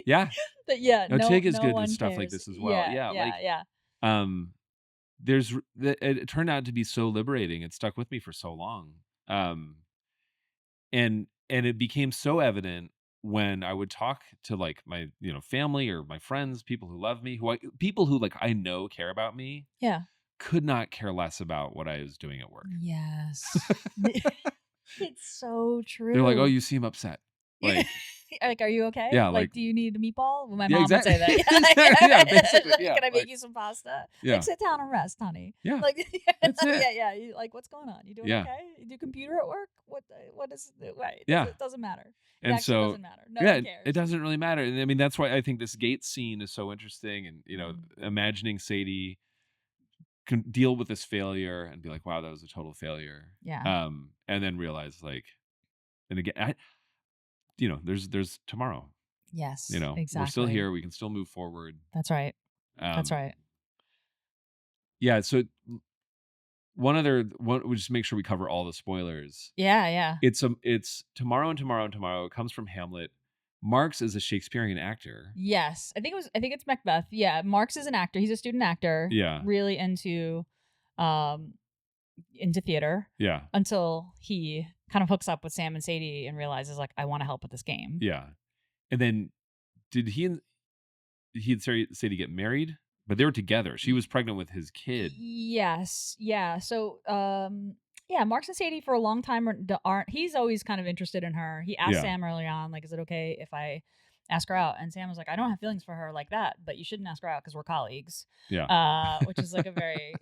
Yeah. But yeah, no, Tig is good with stuff cares. like this as well. Yeah. It turned out to be so liberating. It stuck with me for so long. And it became so evident when I would talk to like my family or my friends, people who love me, people who like I know care about me. Yeah. Could not care less about what I was doing at work. Yes. It's so true. They're like, "Oh, you seem upset." Like, are you okay? Yeah. Like, do you need a meatball? Well, my yeah, mom exactly. would say that. Yeah, basically. Yeah. Can I make you some pasta? Yeah. Like, sit down and rest, honey. Yeah. Like, That's it. Yeah. You, like, what's going on? You doing okay? You do computer at work? What is it? Right. It doesn't matter. It and so doesn't matter. No one cares. It doesn't really matter. And I mean, that's why I think this gate scene is so interesting. And imagining Sadie can deal with this failure and be like, wow, that was a total failure. Yeah. And then realize like, and again, there's tomorrow. Yes. Exactly. We're still here. We can still move forward. That's right. That's right. Yeah. So we'll just make sure we cover all the spoilers. Yeah. It's tomorrow and tomorrow and tomorrow. It comes from Hamlet. Marx is a Shakespearean actor. Yes. I think it's Macbeth. Yeah. Marx is an actor. He's a student actor. Yeah. Really into theater. Yeah. Until he kind of hooks up with Sam and Sadie and realizes like, I want to help with this game. Yeah. And then did he and Sadie get married? But they were together. She was pregnant with his kid. Yes. Yeah. So Marx and Sadie for a long time aren't. He's always kind of interested in her. He asked Sam early on, like, is it okay if I ask her out? And Sam was like, I don't have feelings for her like that, but you shouldn't ask her out because we're colleagues. Yeah. Which is like a very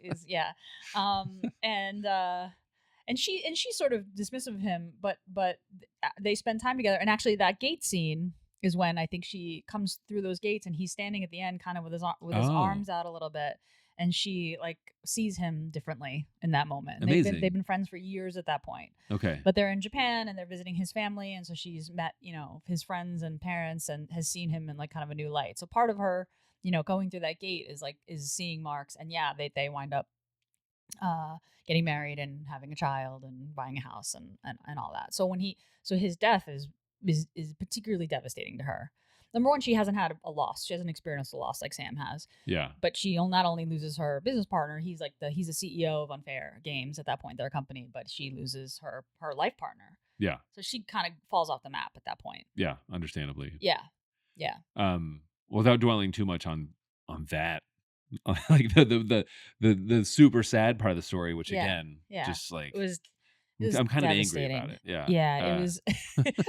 and she's sort of dismissive of him, but they spend time together. And actually, that gate scene is when I think she comes through those gates and he's standing at the end, kind of with his arms out a little bit. and she like sees him differently in that moment. And Amazing. they've been friends for years at that point. Okay. But they're in Japan and they're visiting his family, and so she's met, his friends and parents and has seen him in like kind of a new light. So part of her, going through that gate is seeing Marks, and yeah, they wind up getting married and having a child and buying a house and all that. So his death is particularly devastating to her. Number one, she hasn't had a loss. She hasn't experienced a loss like Sam has. Yeah. But she not only loses her business partner, he's the CEO of Unfair Games at that point, their company, but she loses her life partner. Yeah. So she kind of falls off the map at that point. Yeah. Understandably. Yeah. Yeah. Without dwelling too much on that, like the super sad part of the story, which again, just like it was I'm kind of angry devastating. about it. Yeah. Yeah, it was.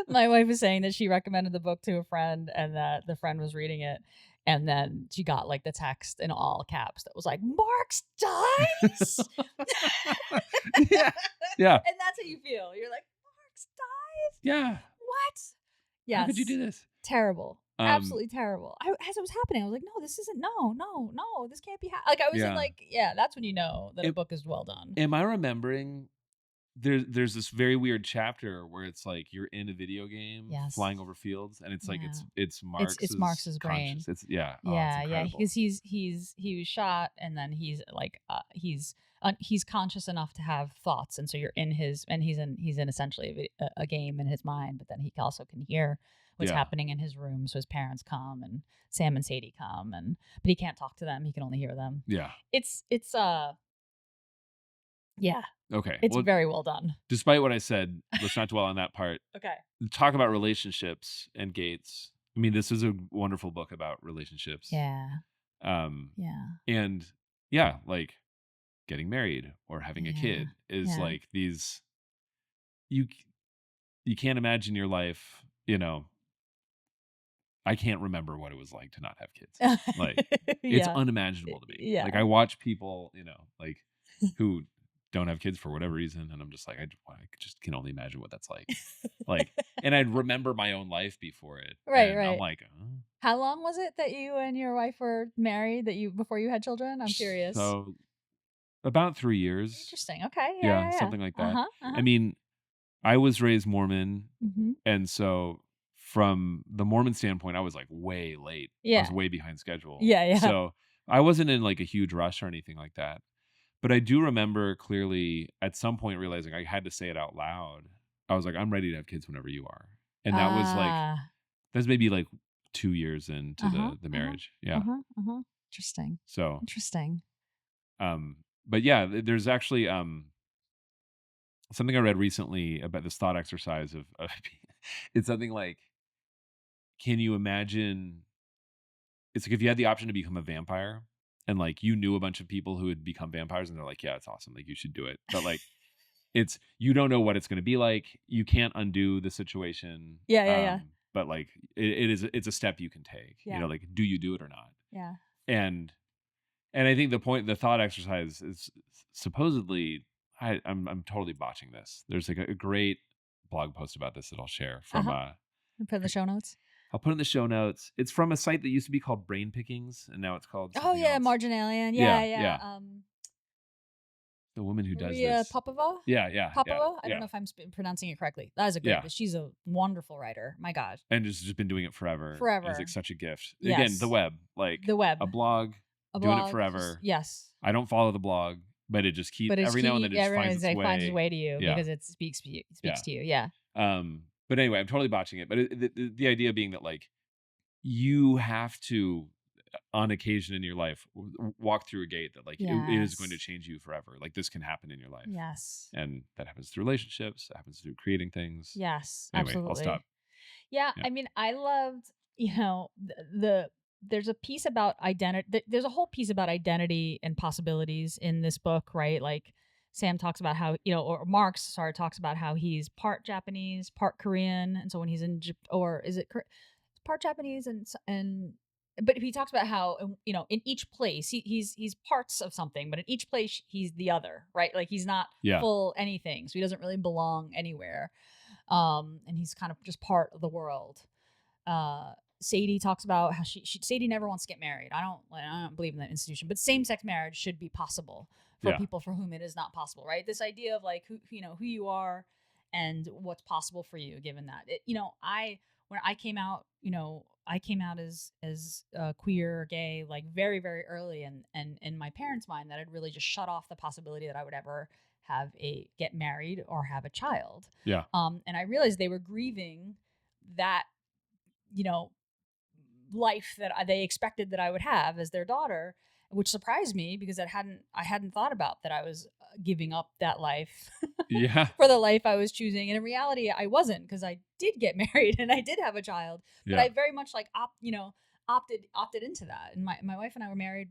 My wife was saying that she recommended the book to a friend, and that the friend was reading it, and then she got like the text in all caps that was like, "Marks dies." Yeah. Yeah. And that's how you feel. You're like, "Marks dies." Yeah. What? Yes. How could you do this? Terrible. Absolutely terrible. As it was happening, I was like, "No, this isn't. No, this can't be." Like I was in like, that's when you know that a book is well done. Am I remembering? There's this very weird chapter where it's like you're in a video game flying over fields, and it's like it's Marx's it's Marx's brain. It's because he was shot, and then he's like he's conscious enough to have thoughts, and so you're in his, and he's in essentially a game in his mind, but then he also can hear what's happening in his room. So his parents come, and Sam and Sadie come, but he can't talk to them. He can only hear them. Yeah. It's yeah. Okay. It's very well done. Despite what I said, let's not dwell on that part. Okay. Talk about relationships and gates. I mean, this is a wonderful book about relationships. Yeah. And yeah, like getting married or having a kid is like these, you can't imagine your life, I can't remember what it was like to not have kids. Like it's unimaginable to me. Yeah. Like I watch people, like who don't have kids for whatever reason, and I'm just like, I just can only imagine what that's like. Like, and I'd remember my own life before it. Right. I'm like, how long was it that you and your wife were married? Before you had children? I'm curious. So about 3 years. Interesting. Okay. Yeah. Something like that. I mean, I was raised Mormon, and so from the Mormon standpoint, I was like way late. I was way behind schedule. Yeah. So I wasn't in like a huge rush or anything like that. But I do remember clearly at some point realizing I had to say it out loud. I was like, I'm ready to have kids whenever you are. And that was like, that's maybe like 2 years into the marriage. Yeah. Interesting. So interesting. But yeah, there's actually something I read recently about this thought exercise of it's something like, can you imagine? It's like if you had the option to become a vampire, and like you knew a bunch of people who had become vampires, and they're like, yeah, it's awesome, like you should do it. But like, you don't know what it's going to be like. You can't undo the situation. Yeah. But like, it's a step you can take. Like, do you do it or not? Yeah. And I think the thought exercise is supposedly, I'm totally botching this. There's like a great blog post about this that I'll share from put in the show notes. I'll put in the show notes. It's from a site that used to be called Brain Pickings, and now it's called else. Marginalian. Yeah. The woman who Maria does this. Popova? Yeah. Popova? I don't know if I'm pronouncing it correctly. That is a great, she's a wonderful writer. My God. And just been doing it forever. It's like such a gift. Yes. Again, the web. A blog. Doing it forever. Yes. I don't follow the blog, but it just keeps, every now and then it just finds its way to you because it speaks to you. Yeah. But anyway, I'm totally botching it. But the idea being that like you have to, on occasion in your life, walk through a gate that like it is going to change you forever. Like this can happen in your life. Yes. And that happens through relationships. That happens through creating things. Yes. Anyway, absolutely. I'll stop. Yeah. I mean, I loved, there's a piece about identity. There's a whole piece about identity and possibilities in this book, right? Like Sam talks about how, or Marx, talks about how he's part Japanese, part Korean. And so when he's in, or is it part Japanese but he talks about how, in each place he's parts of something, but in each place he's the other, right? Like he's not full anything. So he doesn't really belong anywhere. And he's kind of just part of the world. Sadie talks about how Sadie never wants to get married. I don't believe in that institution, but same-sex marriage should be possible for Yeah. people for whom it is not possible, right? This idea of like who you are and what's possible for you, given that when I came out, I came out as queer or gay like very very early, and in my parents' mind that had really just shut off the possibility that I would ever get married or have a child. Yeah. And I realized they were grieving that, you know, life that they expected that I would have as their daughter, which surprised me because I hadn't thought about that I was giving up that life Yeah. for the life I was choosing. And in reality, I wasn't, because I did get married and I did have a child, but Yeah. I very much like opted into that. And my wife and I were married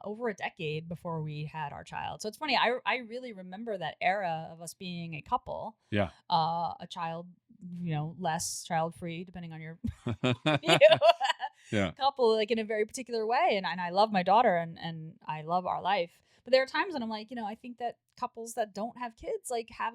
over a decade before we had our child. So it's funny. I really remember that era of us being a couple. Yeah. A child, less child free, depending on your Yeah. couple, like in a very particular way. And I love my daughter and I love our life. But there are times when I'm like, I think that couples that don't have kids like have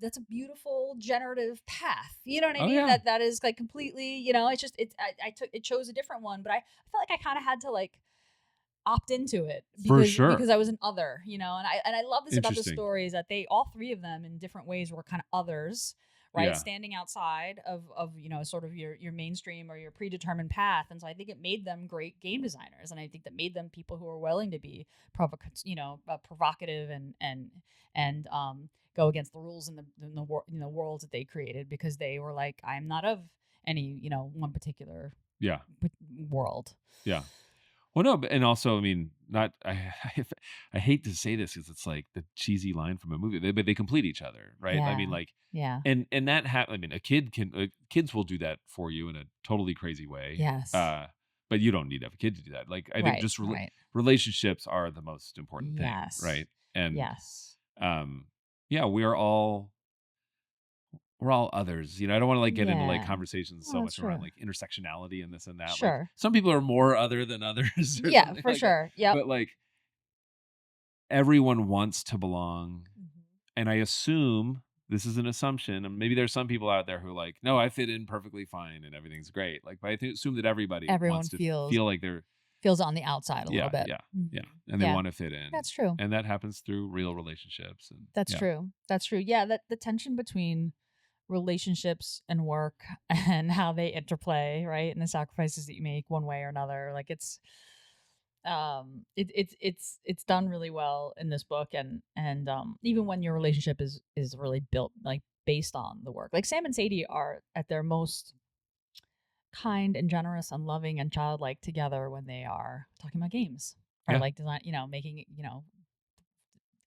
that's a beautiful generative path. You know what I Oh, mean? yeah. That is like completely, it's just I chose a different one, but I felt like I kind of had to like opt into it For because sure. I was an other, and I love this about the Interesting. stories, that they, all three of them in different ways, were kind of others, right? Yeah. Standing outside of sort of your mainstream or your predetermined path. And so I think it made them great game designers, and I think that made them people who are willing to be provocative and go against the rules in the worlds that they created, because they were like, I'm not of any one particular Yeah. world. Yeah. Well, no, and also, I mean, I hate to say this because it's like the cheesy line from a movie, but they complete each other, right? I mean, like, yeah, and that I mean, kids will do that for you in a totally crazy way. yes, But you don't need to have a kid to do that. Like, I think just relationships are the most important thing, yes, right? And yes, yeah, we're all others, I don't want to like get into like conversations so much around like intersectionality and this and that. Sure. Like, some people are more other than others. Or Yeah, for like sure. Yeah. But like, everyone wants to belong. Mm-hmm. And I assume, this is an assumption, and maybe there's some people out there who are like, no, I fit in perfectly fine and everything's great. Like, but I assume that everyone wants to feel like they're on the outside a little bit. Yeah. Mm-hmm. Yeah. And they want to fit in. That's true. And that happens through real relationships. And That's true. That's true. Yeah. That the tension between relationships and work and how they interplay, right? And the sacrifices that you make one way or another. Like it's done really well in this book, and even when your relationship is really built like based on the work. Like Sam and Sadie are at their most kind and generous and loving and childlike together when they are talking about games, or like design, making,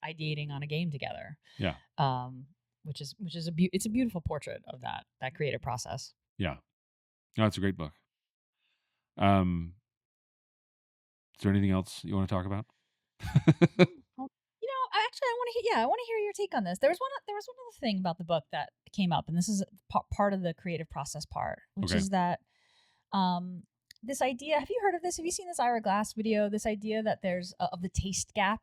ideating on a game together. Yeah. Which is it's a beautiful portrait of that creative process. Yeah. No, it's a great book. Is there anything else you want to talk about? Well, I want to hear your take on this. There was one other thing about the book that came up, and this is part of the creative process part, which is that this idea. Have you heard of this? Have you seen this Ira Glass video? This idea that there's of the taste gap.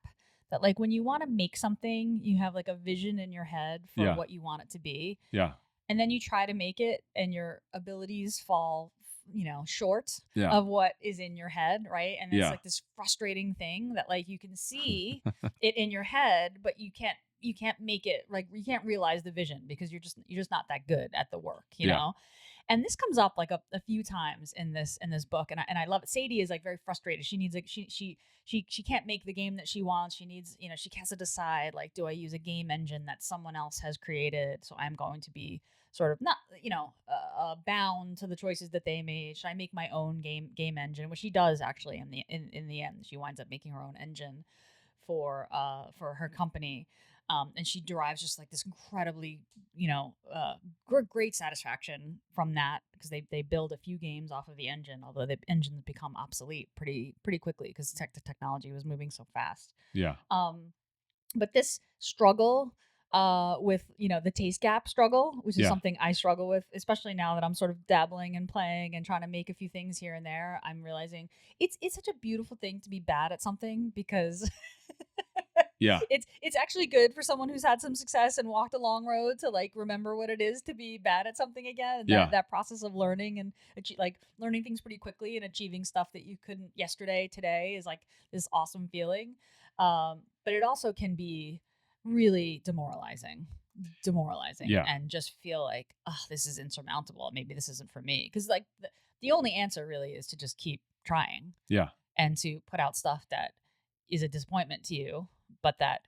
That like when you want to make something, you have like a vision in your head for what you want it to be. Yeah. And then you try to make it, and your abilities fall, short of what is in your head, right? And it's like this frustrating thing that like you can see it in your head, but you can't make it, like you can't realize the vision because you're just not that good at the work, you know? And this comes up like a few times in this book, and I love it. Sadie is like very frustrated. She needs like she can't make the game that she wants. She needs, she has to decide, like, do I use a game engine that someone else has created? So I'm going to be sort of not bound to the choices that they made. Should I make my own game engine? Which she does actually in the end. She winds up making her own engine for her company. And she derives just like this incredibly, great satisfaction from that, because they build a few games off of the engine, although the engines become obsolete pretty quickly because the technology was moving so fast. Yeah. But this struggle with the taste gap struggle, which is something I struggle with, especially now that I'm sort of dabbling and playing and trying to make a few things here and there. I'm realizing it's such a beautiful thing to be bad at something, because Yeah. It's actually good for someone who's had some success and walked a long road to like remember what it is to be bad at something again. And Yeah. that process of learning and like learning things pretty quickly and achieving stuff that you couldn't yesterday, today is like this awesome feeling. But it also can be really demoralizing Yeah. and just feel like, oh, this is insurmountable. Maybe this isn't for me. Because like the only answer really is to just keep trying. Yeah. And to put out stuff that is a disappointment to you, but that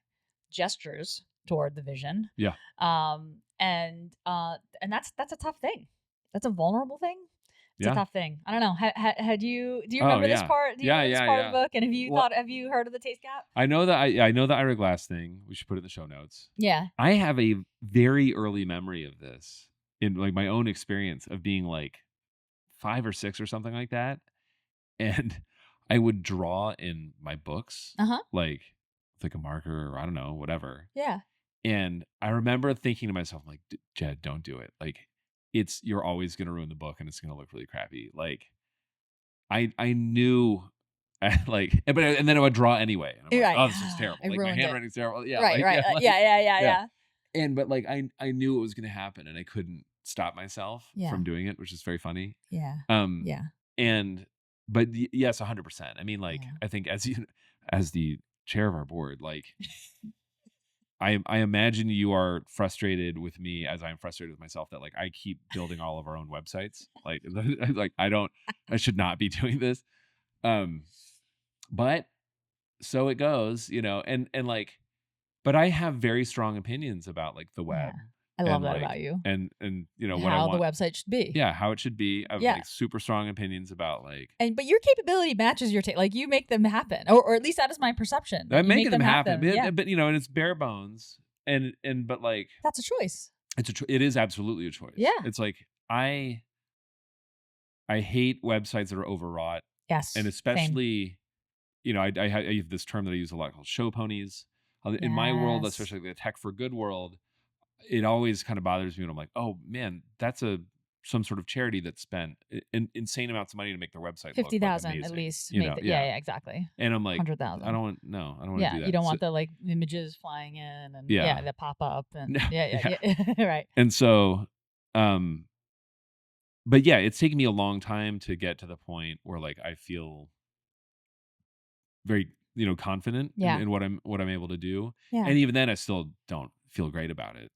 gestures toward the vision. Yeah. And that's a tough thing. That's a vulnerable thing. It's a tough thing. I don't know. Had you? Do you remember this part? Do you remember this part of the book? And have you heard of the taste gap? I know that I know the Ira Glass thing. We should put it in the show notes. Yeah. I have a very early memory of this in like my own experience of being like 5 or 6 or something like that, and I would draw in my books, like with like a marker or I don't know, whatever. Yeah. And I remember thinking to myself, like, Jed, don't do it. Like, you're always gonna ruin the book and it's gonna look really crappy. Like, I knew, like, and then I would draw anyway. And I'm like, oh, this is terrible. Like my handwriting's terrible. Yeah, right, like, right, yeah, like, yeah. And but like I knew it was gonna happen, and I couldn't stop myself from doing it, which is very funny. Yeah. Yeah. And but yes, 100%. I mean, like, I think as the chair of our board, like. I imagine you are frustrated with me as I'm frustrated with myself that like I keep building all of our own websites. Like I should not be doing this. But so it goes, and like, but I have very strong opinions about like the web. Yeah. I love that about you. And what how I want, the website should be. Yeah, how it should be. I have like super strong opinions about like. But your capability matches your like you make them happen, or at least that is my perception. I'm making them happen, but and it's bare bones, but like that's a choice. It is absolutely a choice. Yeah, it's like I hate websites that are overwrought. Yes, and especially, I have this term that I use a lot called show ponies. In my world, especially the tech for good world. It always kind of bothers me when I'm like, oh man, that's some sort of charity that spent insane amounts of money to make their website 50,000 at least. Yeah, exactly. And I'm like, 100,000. I don't want to do that. You don't want the like images flying in and that pop up and right. And so, but yeah, it's taken me a long time to get to the point where like I feel very confident in what I'm able to do. Yeah. And even then, I still don't feel great about it.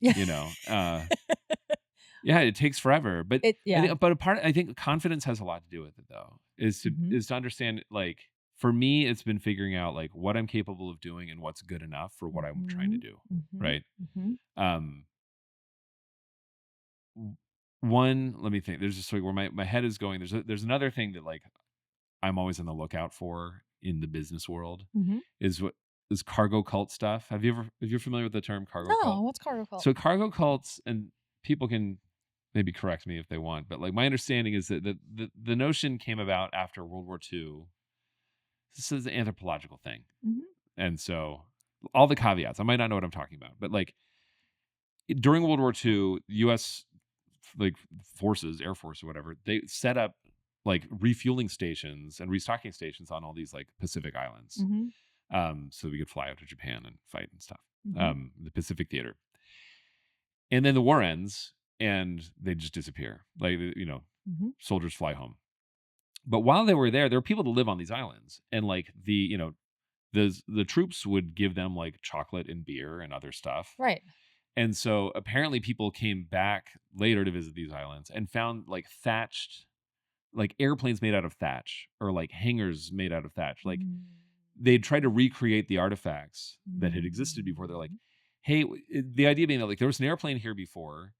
It takes forever, but I think confidence has a lot to do with it though, is to understand, like, for me, it's been figuring out like what I'm capable of doing and what's good enough for what I'm trying to do. Right. One, let me think, there's just like where my head is going. There's another thing that like I'm always on the lookout for in the business world is cargo cult stuff. If you're familiar with the term cargo cult? No, what's cargo cult? So cargo cults, and people can maybe correct me if they want, but like my understanding is that the notion came about after World War II. This is an anthropological thing. And so all the caveats, I might not know what I'm talking about, but like during World War II, U.S. like forces, Air Force or whatever, they set up like refueling stations and restocking stations on all these like Pacific islands. So we could fly out to Japan and fight and stuff. The Pacific Theater. And then the war ends and they just disappear. Like, soldiers fly home. But while they were there were people that live on these islands. And like the troops would give them like chocolate and beer and other stuff. Right. And so apparently people came back later to visit these islands and found like thatched, like airplanes made out of thatch or like hangars made out of thatch. Like, they'd try to recreate the artifacts that had existed before. They're like, hey, the idea being that like there was an airplane here before.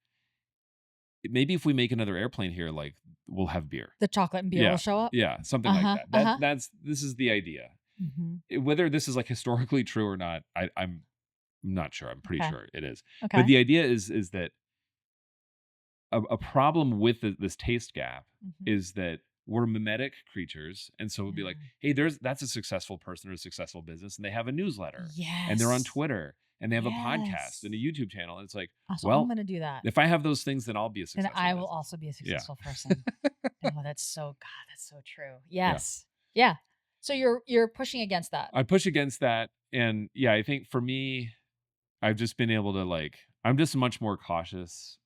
Maybe if we make another airplane here, like we'll have beer. The chocolate and beer will show up. Yeah, something like that. This is the idea. Whether this is like historically true or not, I'm not sure. I'm pretty sure it is. Okay. But the idea is that a problem with this taste gap is that we're mimetic creatures, and so we'll be like, hey, that's a successful person or a successful business, and they have a newsletter, and they're on Twitter, and they have a podcast and a YouTube channel, and it's like, I'm going to do that. If I have those things, then I'll be a successful. And I will also be a successful person. Oh, that's so true. Yes, yeah. So you're pushing against that. I push against that. And yeah, I think for me, I've just been able to like, I'm just much more cautious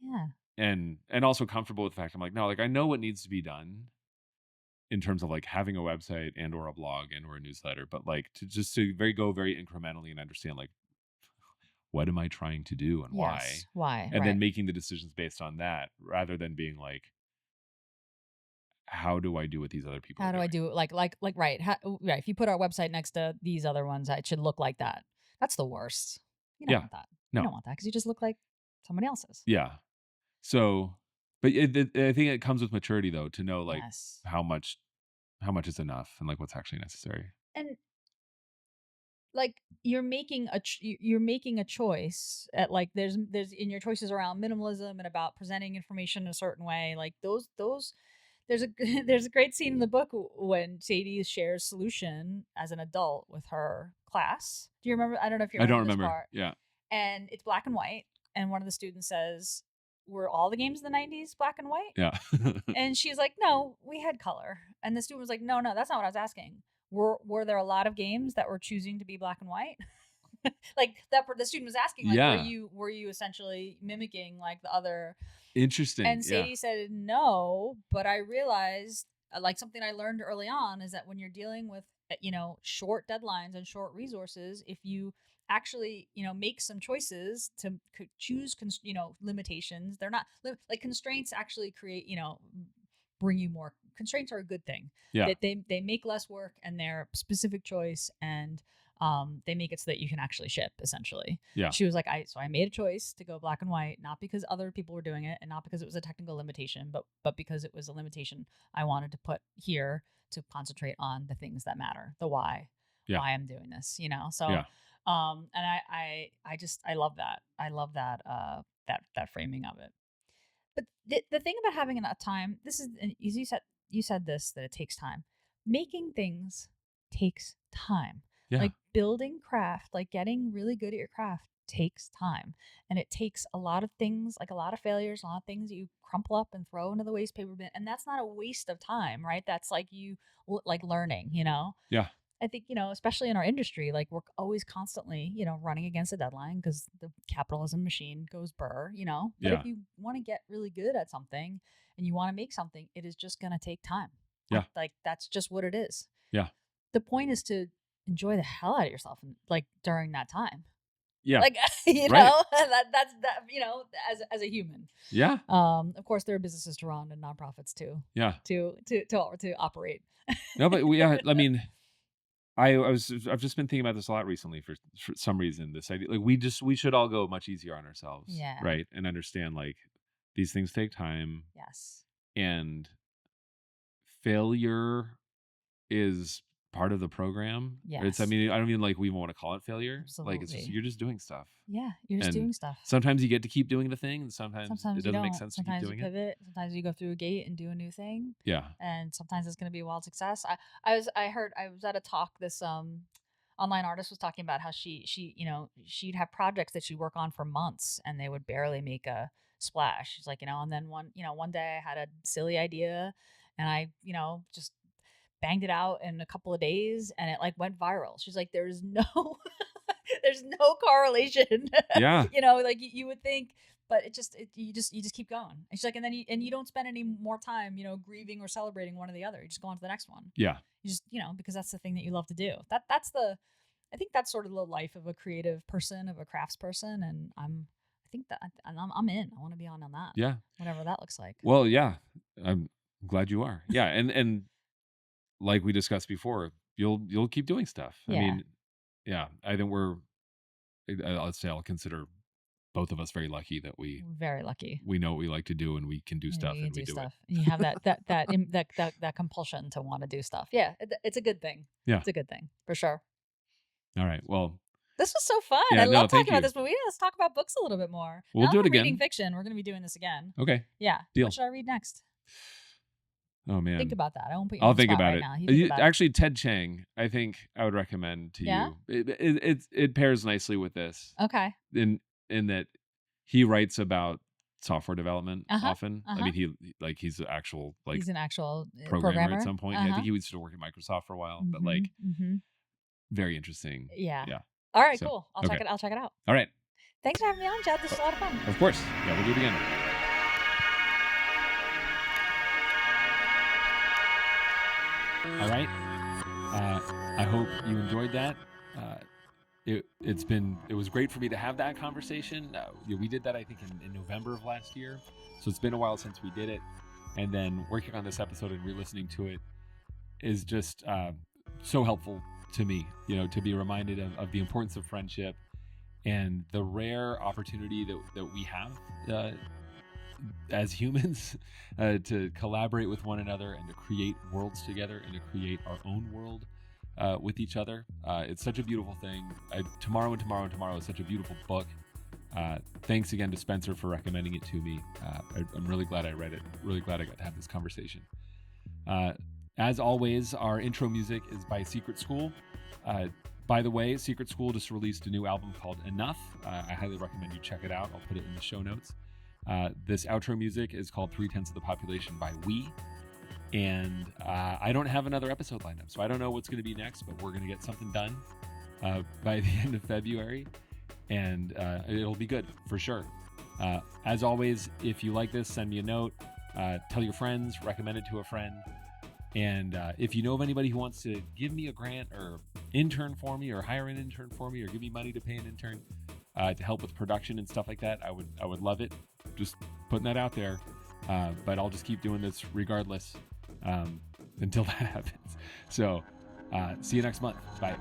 Yeah. and also comfortable with the fact I'm like, no, like I know what needs to be done in terms of like having a website and or a blog and or a newsletter, but like to go very incrementally and understand like what am I trying to do and why, Yes. Why? and Right. then making the decisions based on that rather than being like, how do I do what these other people How are do I doing? do it? Like right. Right. If you put our website next to these other ones, it should look like that. That's the worst. You don't Yeah, want that. You no, don't want that because you just look like somebody else's. yeah. So, but I think it comes with maturity though to know like Yes. how much is enough and like what's actually necessary. And like you're making a choice at like there's in your choices around minimalism and about presenting information a certain way, like those there's a there's a great scene in the book when Sadie shares solution as an adult with her class. Do you remember? I don't know if you I don't remember this remember. part. Yeah. And it's black and white, and one of the students says, were all the games in the 90s black and white? Yeah. And she's like, no, we had color. And the student was like, no, that's not what I was asking. Were there a lot of games that were choosing to be black and white? Like that the student was asking, like, Yeah. were you essentially mimicking like the other? Interesting. And Yeah. Sadie said, no, but I realized like something I learned early on is that when you're dealing with short deadlines and short resources, if you actually make some choices to choose limitations, they're not like constraints actually create bring you more. Constraints are a good thing. Yeah. That they make less work and they're specific choice, and they make it so that you can actually ship essentially. Yeah. She was like, I made a choice to go black and white, not because other people were doing it and not because it was a technical limitation, but because it was a limitation I wanted to put here to concentrate on the things that matter, the why I'm doing this, So Yeah. and I love that. I love that that framing of it. But the thing about having enough time, this is, and you said this, that it takes time. Making things takes time. Yeah. Like building craft, like getting really good at your craft takes time. And it takes a lot of things, like a lot of failures, a lot of things that you crumple up and throw into the waste paper bin. And that's not a waste of time, right? That's like you like learning, Yeah. I think, especially in our industry, like we're always constantly, running against a deadline because the capitalism machine goes burr, But Yeah. if you want to get really good at something and you want to make something, it is just going to take time. Yeah. Like that's just what it is. Yeah. The point is to enjoy the hell out of yourself like during that time. Yeah. Like, Right. that's as a human. Yeah. Of course there are businesses to run and nonprofits too. Yeah. To operate. No, but I mean, I've just been thinking about this a lot recently for some reason. This idea, like we should all go much easier on ourselves, Yeah. right? And understand like these things take time. Yes. And failure is part of the program. Yes. I mean, I don't even like we even want to call it failure. Absolutely. Like it's just you're just doing stuff. Yeah, you're just And doing stuff. Sometimes you get to keep doing the thing, and sometimes it you doesn't don't. make sense Sometimes to keep you doing pivot. Sometimes you go through a gate and do a new thing. Yeah. And sometimes it's going to be a wild success. I was at a talk. This online artist was talking about how she'd have projects that she'd work on for months and they would barely make a splash. She's like, and then one day I had a silly idea and I just banged it out in a couple of days and it like went viral. She's like, there's no there's no correlation. Yeah. Like you would think, but you just keep going. And she's like, and then you don't spend any more time, grieving or celebrating one or the other. You just go on to the next one. Yeah. You just, because that's the thing that you love to do. I think that's sort of the life of a creative person, of a crafts person. And I'm in. I want to be on that. Yeah. Whatever that looks like. Well, yeah. I'm glad you are. Yeah. And like we discussed before, you'll keep doing stuff. Yeah. I mean, yeah, I think I'll consider both of us very lucky that very lucky. We know what we like to do and we can do stuff and we do it. And you have that compulsion to want to do stuff. Yeah. It's a good thing. Yeah. It's a good thing for sure. All right. Well, this was so fun. Yeah, I love talking you. about this, but let's talk about books a little bit more. We'll do it again. Reading fiction. We're going to be doing this again. Okay. Yeah. Deal. What should I read next? Oh man. Think about that. I won't put you I'll on the think spot about right it. now. You think about Actually, Ted Chiang, I think I would recommend to Yeah? you. It pairs nicely with this. Okay. In that he writes about software development often. I mean, he's an actual he's an actual programmer at some point. I think he used to work at Microsoft for a while, but like very interesting. Yeah. All right, So, cool. I'll check it out. All right. Thanks for having me on, Chad. This was a lot of fun. Of course. Yeah, we'll do it again. All right. I hope you enjoyed that. It was great for me to have that conversation. We did that, I think, in November of last year. So it's been a while since we did it. And then working on this episode and re-listening to it is just so helpful to me, to be reminded of the importance of friendship and the rare opportunity that we have as humans to collaborate with one another and to create worlds together and to create our own world with each other. It's such a beautiful thing. Tomorrow is such a beautiful book. Thanks again to Spencer for recommending it to me. I'm really glad I read it. Really glad I got to have this conversation. As always, our intro music is by Secret School. By the way, Secret School just released a new album called Enough. I highly recommend you check it out. I'll put it in the show notes. This outro music is called 3/10 of the Population by We. And I don't have another episode lined up, so I don't know what's going to be next, but we're going to get something done by the end of February. And it'll be good for sure. As always, if you like this, send me a note, tell your friends, recommend it to a friend. And if you know of anybody who wants to give me a grant or intern for me or hire an intern for me or give me money to pay an intern to help with production and stuff like that, I would love it. Just putting that out there. But I'll just keep doing this regardless until that happens. So see you next month. Bye.